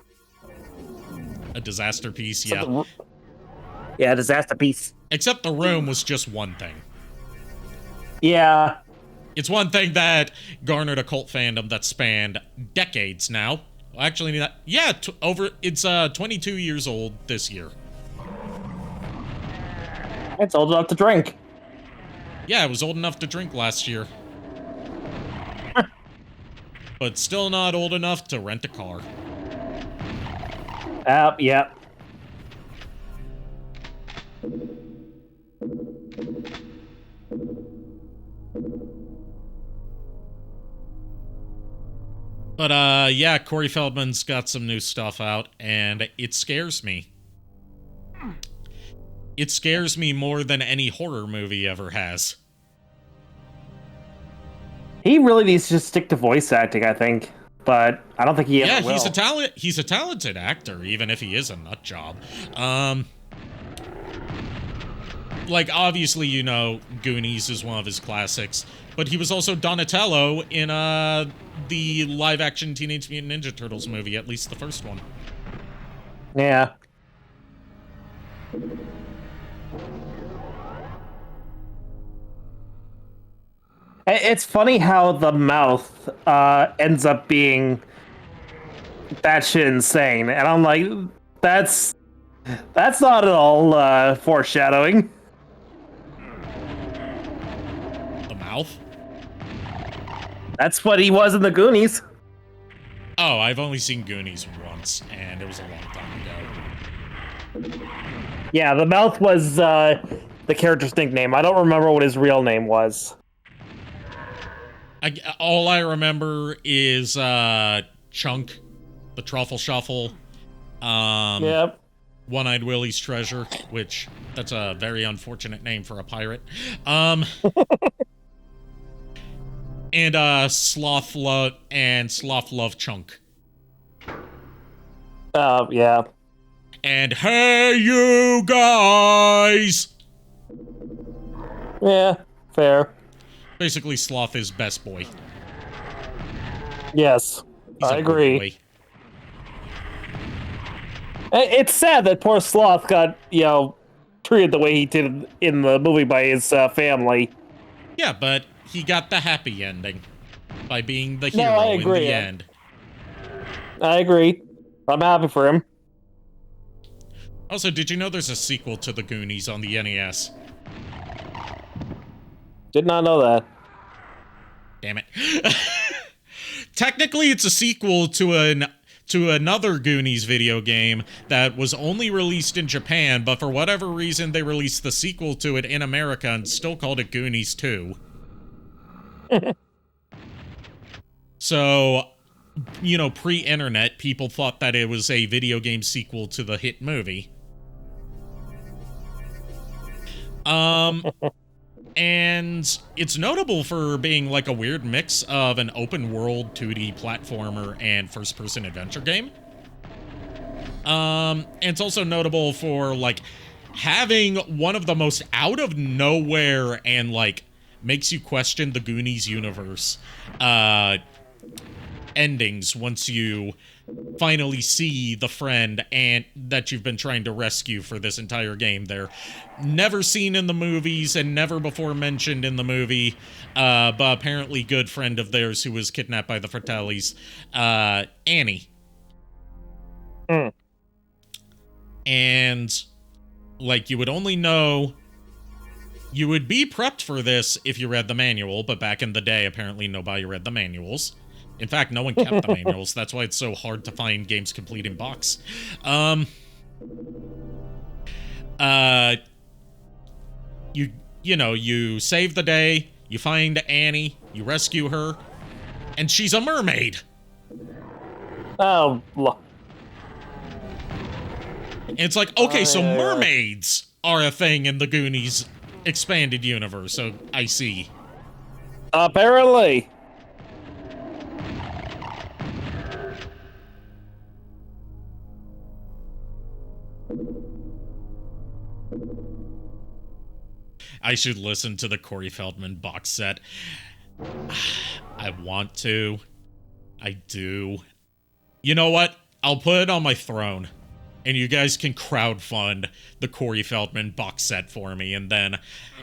A disaster piece, yeah. Yeah, disaster piece. Except The Room was just one thing. Yeah. It's one thing that garnered a cult fandom that spanned decades now. Well, actually, not. Yeah, it's 22 years old this year. It's old enough to drink. Yeah, it was old enough to drink last year. But still not old enough to rent a car. Yep. But, yeah, Corey Feldman's got some new stuff out, and it scares me. It scares me more than any horror movie ever has. He really needs to just stick to voice acting, I think. But I don't think he ever will. He's a talented actor, even if he is a nut job. Like, obviously, you know, Goonies is one of his classics, but he was also Donatello in the live-action Teenage Mutant Ninja Turtles movie, at least the first one. Yeah. It's funny how the mouth ends up being batshit insane, and I'm like, that's That's not at all foreshadowing. The mouth? That's what he was in the Goonies. Oh, I've only seen Goonies once, and it was a long time ago. Yeah, the mouth was the character's nickname. I don't remember what his real name was. All I remember is Chunk, the Truffle Shuffle, Yep. One-Eyed Willie's Treasure, which that's a very unfortunate name for a pirate. And Sloth Love Chunk. Yeah. And hey, you guys! Yeah, fair. Basically, Sloth is best boy. Yes, He's I a good agree. boy. It's sad that poor Sloth got, treated the way he did in the movie by his family. Yeah, but he got the happy ending by being the No, hero I in agree. the end. I agree. I'm happy for him. Also, did you know there's a sequel to the Goonies on the NES? Did not know that. Damn it. Technically, it's a sequel to another Goonies video game that was only released in Japan, but for whatever reason, they released the sequel to it in America and still called it Goonies 2. So, pre-internet, people thought that it was a video game sequel to the hit movie. And it's notable for being like a weird mix of an open world 2D platformer and first-person adventure game. And it's also notable for like having one of the most out of nowhere and like makes you question the Goonies universe endings once you finally see the friend and that you've been trying to rescue for this entire game. They're never seen in the movies and never before mentioned in the movie, but apparently good friend of theirs who was kidnapped by the Fratellis, Annie. Mm. And like you would only know, you would be prepped for this if you read the manual, but back in the day apparently nobody read the manuals. In fact, no one kept the manuals. That's why it's so hard to find games complete in box. You save the day, you find Annie, you rescue her, and she's a mermaid. Oh, And it's like, okay, so mermaids are a thing in the Goonies expanded universe, so I see. apparently. I should listen to the Corey Feldman box set. I want to. I do. You know what? I'll put it on my throne, and you guys can crowdfund the Corey Feldman box set for me, and then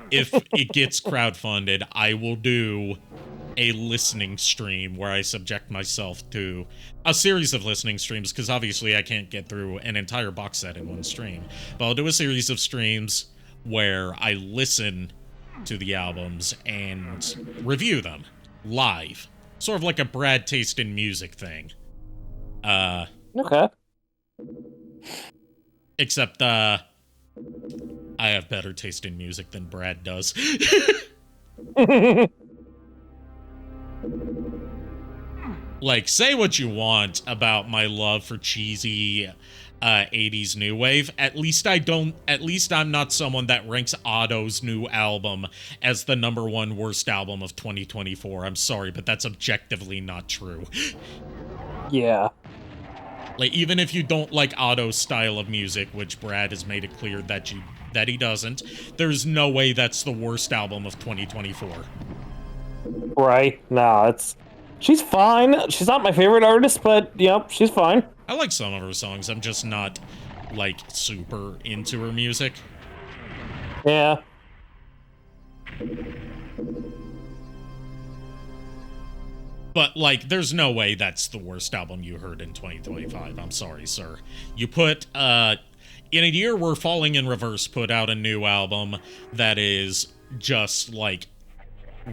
if it gets crowdfunded, I will do a listening stream where I subject myself to a series of listening streams, because obviously I can't get through an entire box set in one stream. But I'll do a series of streams where I listen to the albums and review them live. Sort of like a Brad Taste in Music thing. Okay. Except, I have better taste in music than Brad does. Like, say what you want about my love for cheesy 80s new wave. At least I'm not someone that ranks Otto's new album as the #1 worst album of 2024. I'm sorry, but that's objectively not true. Yeah. Like, even if you don't like Otto's style of music, which Brad has made it clear that he doesn't, there's no way that's the worst album of 2024. Right. No, she's fine. She's not my favorite artist, but yep, she's fine. I like some of her songs. I'm just not, like, super into her music. Yeah. But, like, there's no way that's the worst album you heard in 2025. I'm sorry, sir. You put, in a year where Falling in Reverse put out a new album that is just like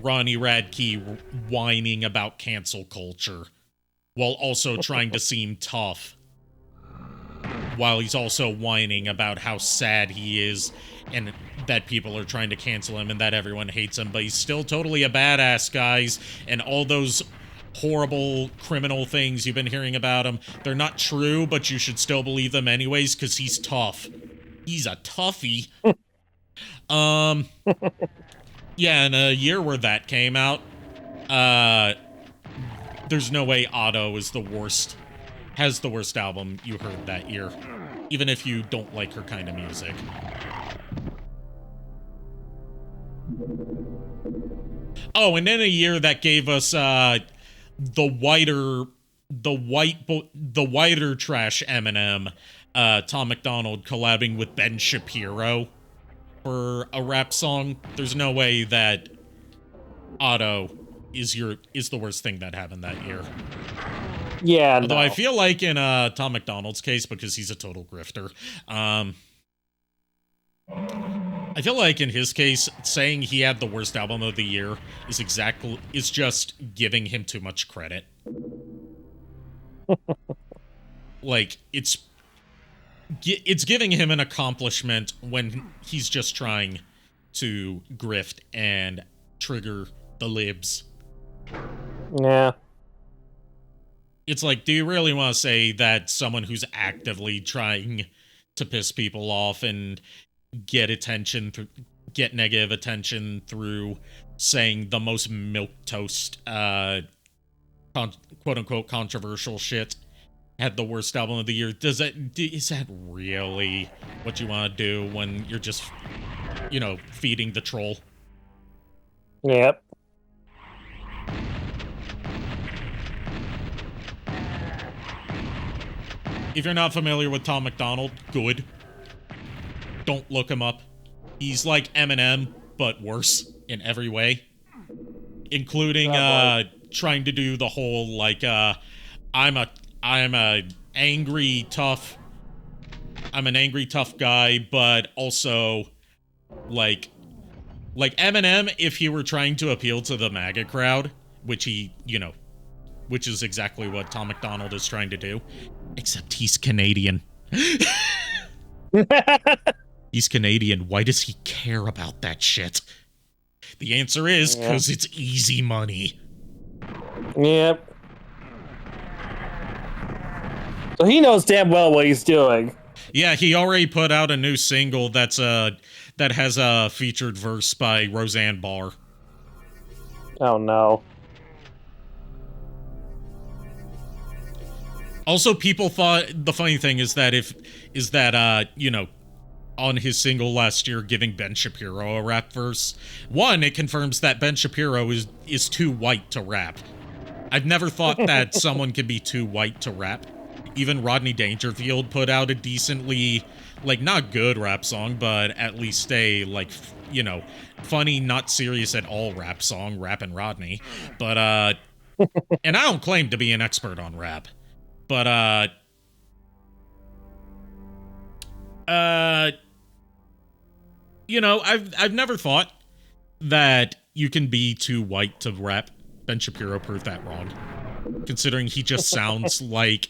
Ronnie Radke whining about cancel culture while also trying to seem tough, while he's also whining about how sad he is and that people are trying to cancel him and that everyone hates him, but he's still totally a badass, guys, and all those horrible criminal things you've been hearing about him, they're not true, but you should still believe them anyways, because he's tough. He's a toughie. Yeah, in a year where that came out, there's no way Otto is has the worst album you heard that year, even if you don't like her kind of music. Oh, and then a year that gave us the whiter trash Eminem, Tom MacDonald collabing with Ben Shapiro for a rap song. There's no way that Otto is the worst thing that happened that year. Yeah, Although no. I feel like in Tom MacDonald's case, because he's a total grifter, I feel like in his case, saying he had the worst album of the year is just giving him too much credit. Like, it's giving him an accomplishment when he's just trying to grift and trigger the libs. Yeah. It's like, do you really want to say that someone who's actively trying to piss people off and get negative attention through saying the most milquetoast, quote-unquote controversial shit had the worst album of the year? Is that really what you want to do when you're just, feeding the troll? Yep. If you're not familiar with Tom MacDonald, good. Don't look him up. He's like Eminem, but worse in every way. Including trying to do the whole, like, I'm an angry tough guy, but also, like Eminem, if he were trying to appeal to the MAGA crowd, which which is exactly what Tom MacDonald is trying to do, except he's Canadian. He's Canadian. Why does he care about that shit? The answer is because it's easy money. Yep. So he knows damn well what he's doing. Yeah, he already put out a new single that has a featured verse by Roseanne Barr. Oh no. Also, people thought the funny thing is that on his single last year giving Ben Shapiro a rap verse, one, it confirms that Ben Shapiro is too white to rap. I've never thought that someone can be too white to rap. Even Rodney Dangerfield put out a decently, like, not good rap song, but at least a, like, funny, not serious at all rap song, Rappin' Rodney. But, and I don't claim to be an expert on rap. But, I've never thought that you can be too white to rap. Ben Shapiro proved that wrong. Considering he just sounds like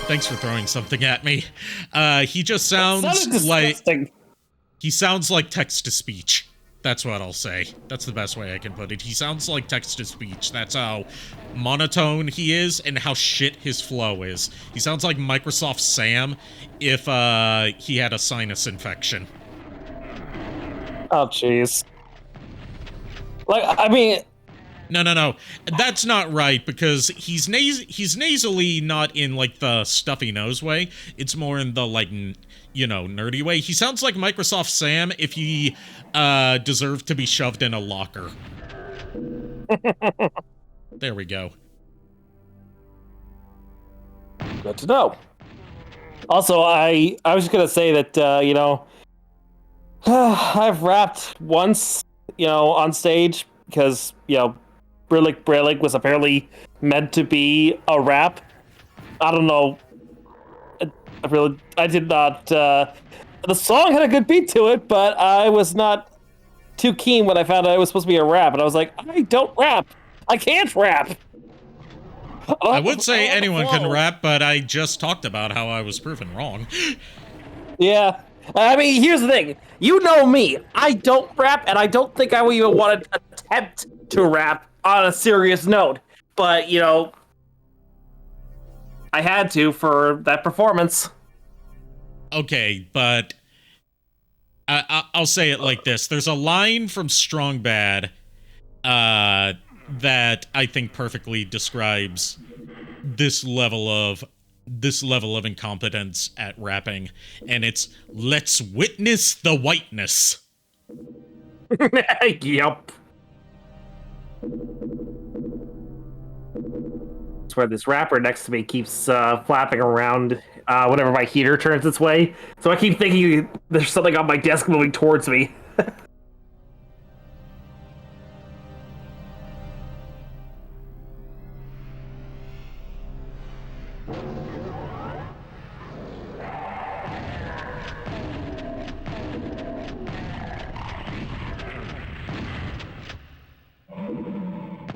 Thanks for throwing something at me. He just sounds like... He sounds like text-to-speech. That's what I'll say. That's the best way I can put it. He sounds like text-to-speech. That's how monotone he is and how shit his flow is. He sounds like Microsoft Sam if he had a sinus infection. Oh, jeez. Like, I mean... No. That's not right, because he's nasally not in, like, the stuffy nose way. It's more in the, like, nerdy way. He sounds like Microsoft Sam if he deserved to be shoved in a locker. There we go. Good to know. Also, I was just gonna say that, I've rapped once, on stage, because, Brillick was apparently meant to be a rap. I don't know I did not. The song had a good beat to it, but I was not too keen when I found out it was supposed to be a rap, and I was like, I don't rap. I can't rap. I would say don't anyone can flow. rap, but I just talked about how I was proven wrong. Yeah. I mean, here's the thing. You know me. I don't rap, and I don't think I would even want to attempt to rap on a serious note. But, you know, I had to for that performance. Okay, but I'll say it like this. There's a line from Strong Bad that I think perfectly describes this level of incompetence at rapping, and it's "Let's witness the whiteness." Yup. It's where this rapper next to me keeps flapping around whenever my heater turns its way. So I keep thinking there's something on my desk moving towards me.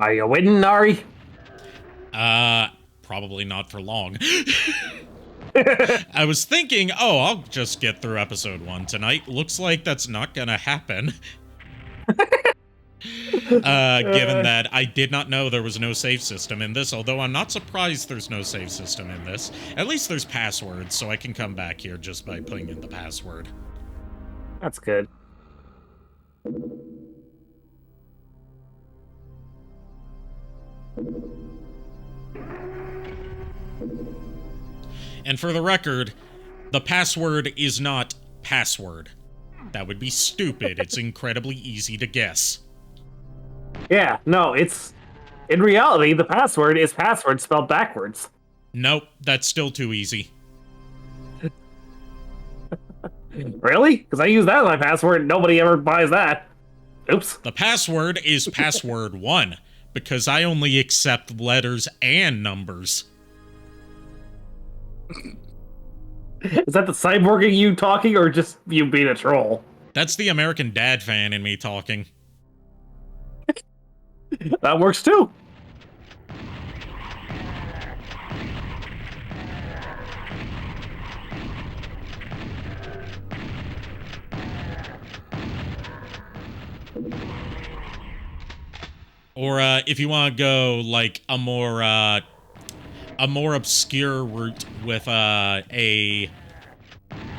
Are you winning, Nari? Probably not for long. I was thinking, oh, I'll just get through episode 1 tonight. Looks like that's not gonna happen. Given that I did not know there was no save system in this, although I'm not surprised there's no save system in this. At least there's passwords, so I can come back here just by putting in the password. That's good. And for the record, the password is not password. That would be stupid. It's incredibly easy to guess. Yeah, no, it's... In reality, the password is password spelled backwards. Nope, that's still too easy. Really? Because I use that as my password and nobody ever buys that. Oops. The password is password 1, because I only accept letters and numbers. Is that the cyborging you talking, or just you being a troll? That's the American Dad fan in me talking. That works too. Or if you want to go like a more obscure route with a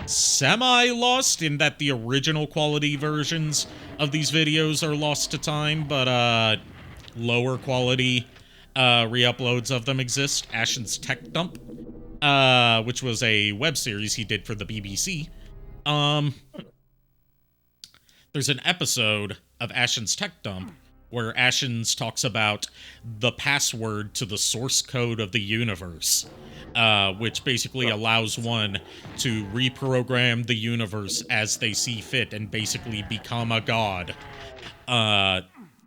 semi-lost, in that the original quality versions of these videos are lost to time, but lower quality re-uploads of them exist. Ashen's Tech Dump, which was a web series he did for the BBC. There's an episode of Ashen's Tech Dump where Ashens talks about the password to the source code of the universe, which basically allows one to reprogram the universe as they see fit and basically become a god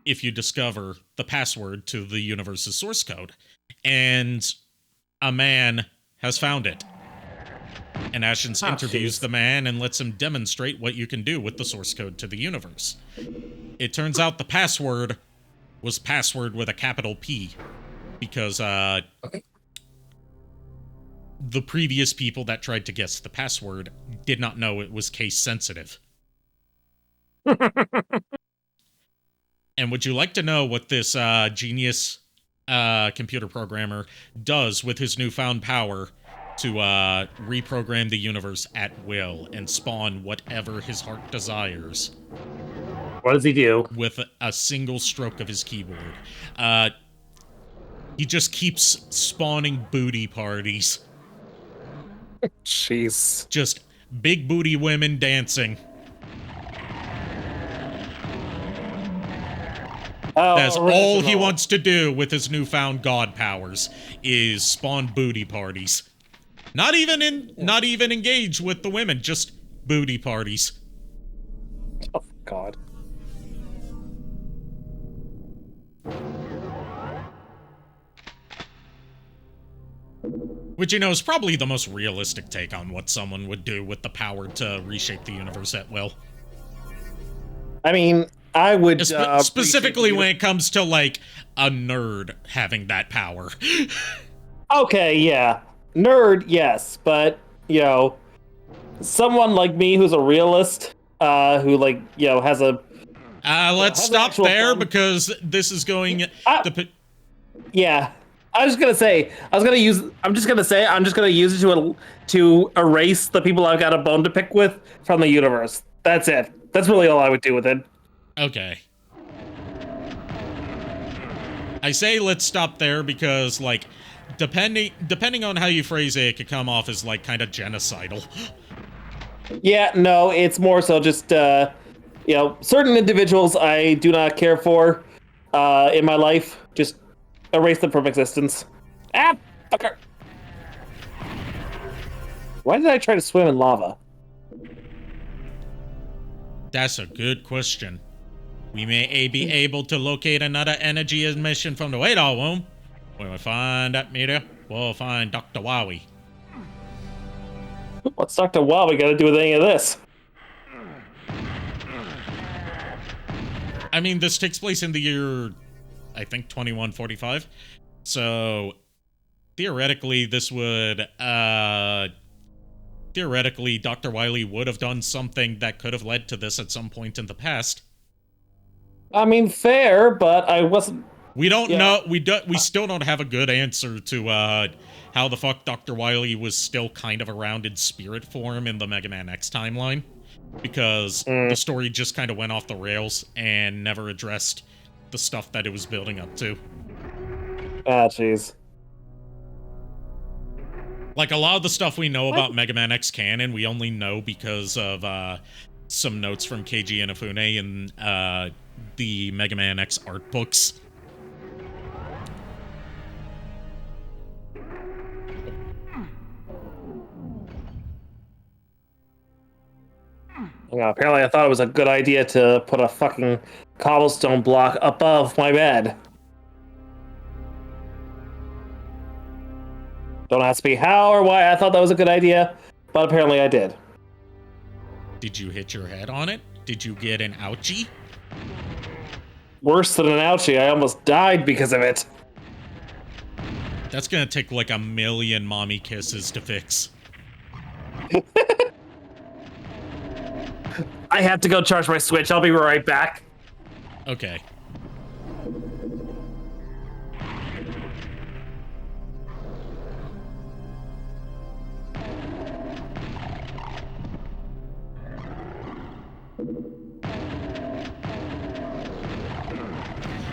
if you discover the password to the universe's source code. And a man has found it. And Ashens interviews the man and lets him demonstrate what you can do with the source code to the universe. It turns out the password was password with a capital P, because the previous people that tried to guess the password did not know it was case sensitive. And would you like to know what this genius computer programmer does with his newfound power to reprogram the universe at will and spawn whatever his heart desires? What does he do? With a single stroke of his keyboard. He just keeps spawning booty parties. Jeez. Just big booty women dancing. That's all he wants to do with his newfound god powers, is spawn booty parties. Not even engage with the women, just booty parties. Oh, God. Which, you know, is probably the most realistic take on what someone would do with the power to reshape the universe at will. I mean, I would specifically when it comes to like a nerd having that power. Okay, yeah, nerd, yes, but you know, someone like me who's a realist, who like has a. Let's stop there because this is going. Yeah, I'm just gonna use it to erase the people I've got a bone to pick with from the universe. That's it. That's really all I would do with it. Okay. I say let's stop there because, like, depending on how you phrase it, it could come off as, like, kind of genocidal. Yeah, no, it's more so just, certain individuals I do not care for in my life. Just erase them from existence. Ah, fucker. Why did I try to swim in lava? That's a good question. We may be able to locate another energy emission from the radar room. When we find that meter, we'll find Dr. Wowie. What's Dr. Wowie got to do with any of this? I mean, this takes place in the year, I think, 2145. So, theoretically, this would, theoretically, Dr. Wily would have done something that could have led to this at some point in the past. I mean, fair, but I wasn't... We don't know, we still don't have a good answer to, how the fuck Dr. Wily was still kind of around in spirit form in the Mega Man X timeline. Because the story just kind of went off the rails and never addressed the stuff that it was building up to. Ah, jeez. Like, a lot of the stuff we know about Mega Man X canon, we only know because of, some notes from Keiji Inafune in, the Mega Man X art books. Apparently I thought it was a good idea to put a fucking cobblestone block above my bed. Don't ask me how or why I thought that was a good idea, but apparently I did. Did you hit your head on it? Did you get an ouchie? Worse than an ouchie, I almost died because of it. That's gonna take like 1,000,000 mommy kisses to fix. I have to go charge my Switch. I'll be right back. Okay.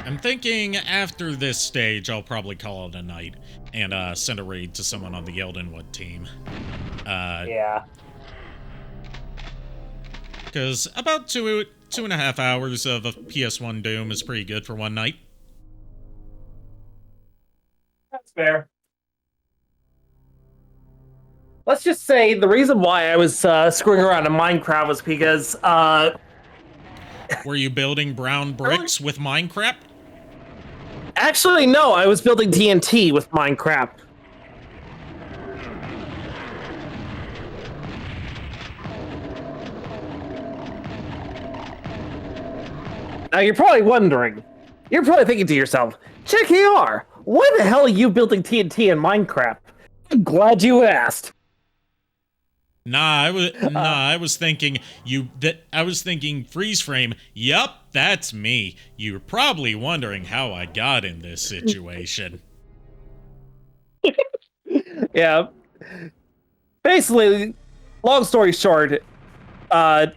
I'm thinking after this stage, I'll probably call it a night and send a raid to someone on the Eldenwood team. Yeah. Because about 2.5 hours of a PS1 Doom is pretty good for one night. That's fair. Let's just say the reason why I was screwing around in Minecraft was because, Were you building brown bricks with Minecraft? Actually, no, I was building TNT with Minecraft. Now, you're probably wondering, you're probably thinking to yourself, JKR, why the hell are you building TNT in Minecraft? I'm glad you asked. I was thinking I was thinking freeze frame. Yup, that's me. You're probably wondering how I got in this situation. Yeah. Basically, long story short, a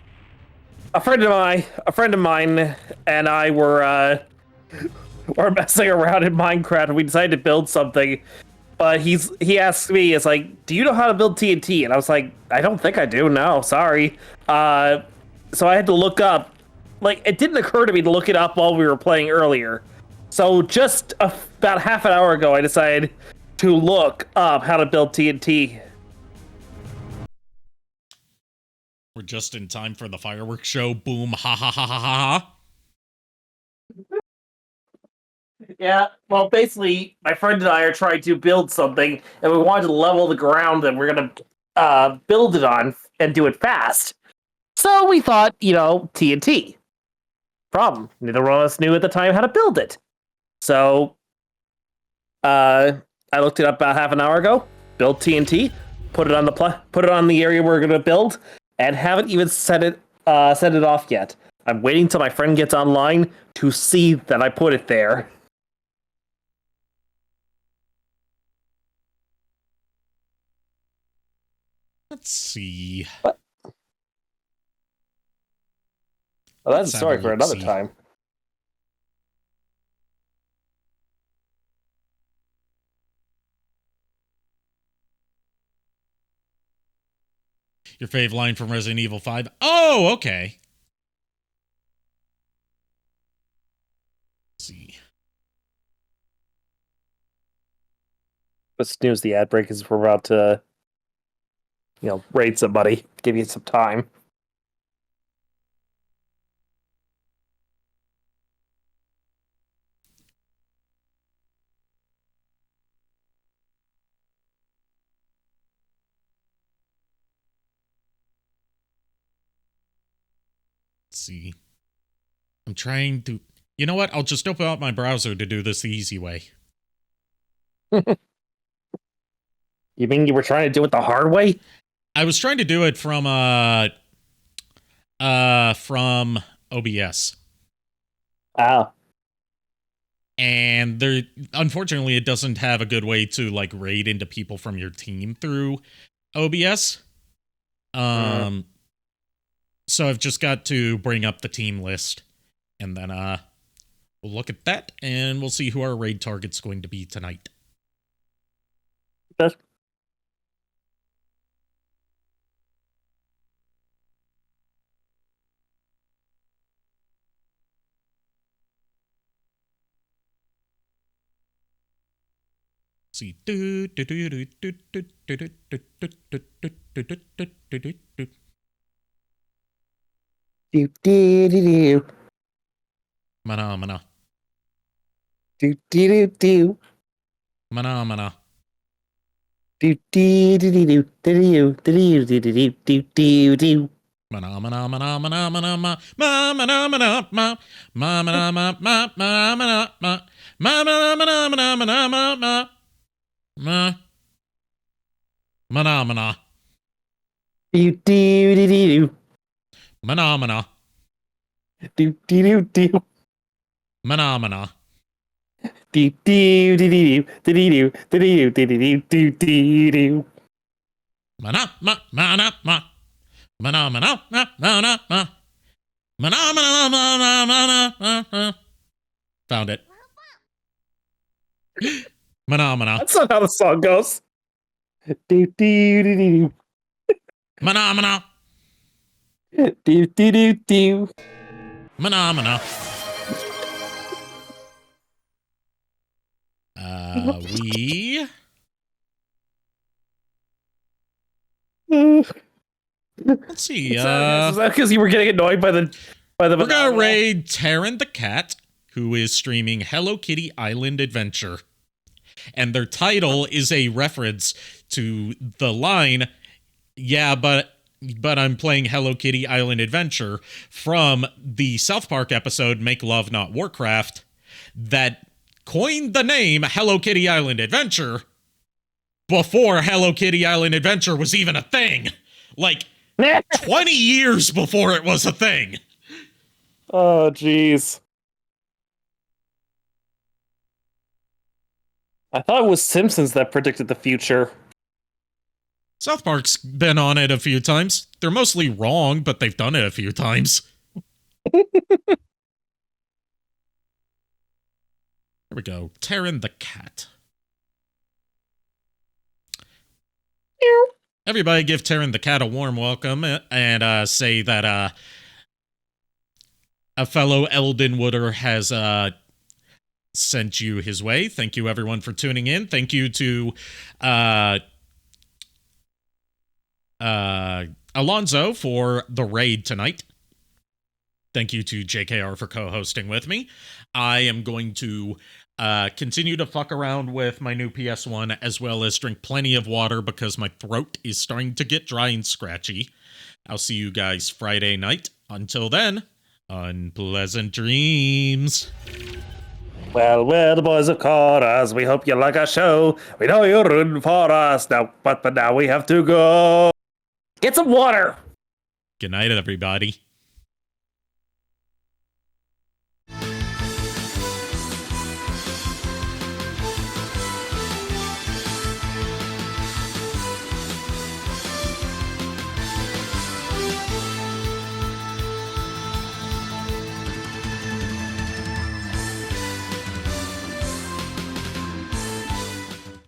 friend of mine and I were messing around in Minecraft and we decided to build something. But he asked me, it's like, do you know how to build TNT? And I was like, I don't think I do, no, sorry. So I had to look up, like, it didn't occur to me to look it up while we were playing earlier. So just about half an hour ago, I decided to look up how to build TNT. We're just in time for the fireworks show. Boom, ha ha ha ha ha ha. Yeah, well, basically, my friend and I are trying to build something, and we wanted to level the ground that we're gonna build it on and do it fast. So we thought, TNT. Problem: neither one of us knew at the time how to build it. So, I looked it up about half an hour ago. Build TNT, put it on the area we're gonna build, and haven't even set it off yet. I'm waiting till my friend gets online to see that I put it there. Let's see. Well, that's Let's a have story for another look-see. time. Your fave line from Resident Evil 5. Oh, okay. Let's see. But snooze the ad break is we're about to, raid somebody. Give you some time. Let's see. I'm trying to... You know what? I'll just open up my browser to do this the easy way. You mean you were trying to do it the hard way? I was trying to do it from OBS. Ah. And there, unfortunately, it doesn't have a good way to like raid into people from your team through OBS. So I've just got to bring up the team list, and then we'll look at that, and we'll see who our raid target's going to be tonight. That's See. do do do Mana mana. do do do Mana mana. do do do do do do do do do do do do. Mana mana mana mana mana ma ma mana mana ma ma mana ma ma ma mana ma ma mana mana mana mana ma ma ma mana mana Do do do do mana mana do do do mana mana do do do do do do do do do do do. mana ma mana ma mana mana ma mana ma mana mana mana mana ma. Found it. Mana mana That's not how the song goes. Do do do do mana mana do do do do. mana mana. We let's see. Is that because you were getting annoyed by the We're gonna raid Taryn the Cat, who is streaming Hello Kitty Island Adventure. And their title is a reference to the line, yeah, but I'm playing Hello Kitty Island Adventure from the South Park episode Make Love Not Warcraft that coined the name Hello Kitty Island Adventure before Hello Kitty Island Adventure was even a thing. Like 20 years before it was a thing. Oh, jeez. I thought it was Simpsons that predicted the future. South Park's been on it a few times. They're mostly wrong, but they've done it a few times. Here we go. Taryn the Cat. Everybody give Taryn the Cat a warm welcome and say that a fellow Eldenwooder has sent you his way. Thank you, everyone, for tuning in. Thank you to Alonzo for the raid tonight. Thank you to JKR for co-hosting with me. I am going to Continue to fuck around with my new PS1, as well as drink plenty of water because my throat is starting to get dry and scratchy. I'll see you guys Friday night. Until then, unpleasant dreams. Well, we're the boys of chorus. We hope you like our show. We know you're rooting for us now, but now we have to go. Get some water. Good night, everybody.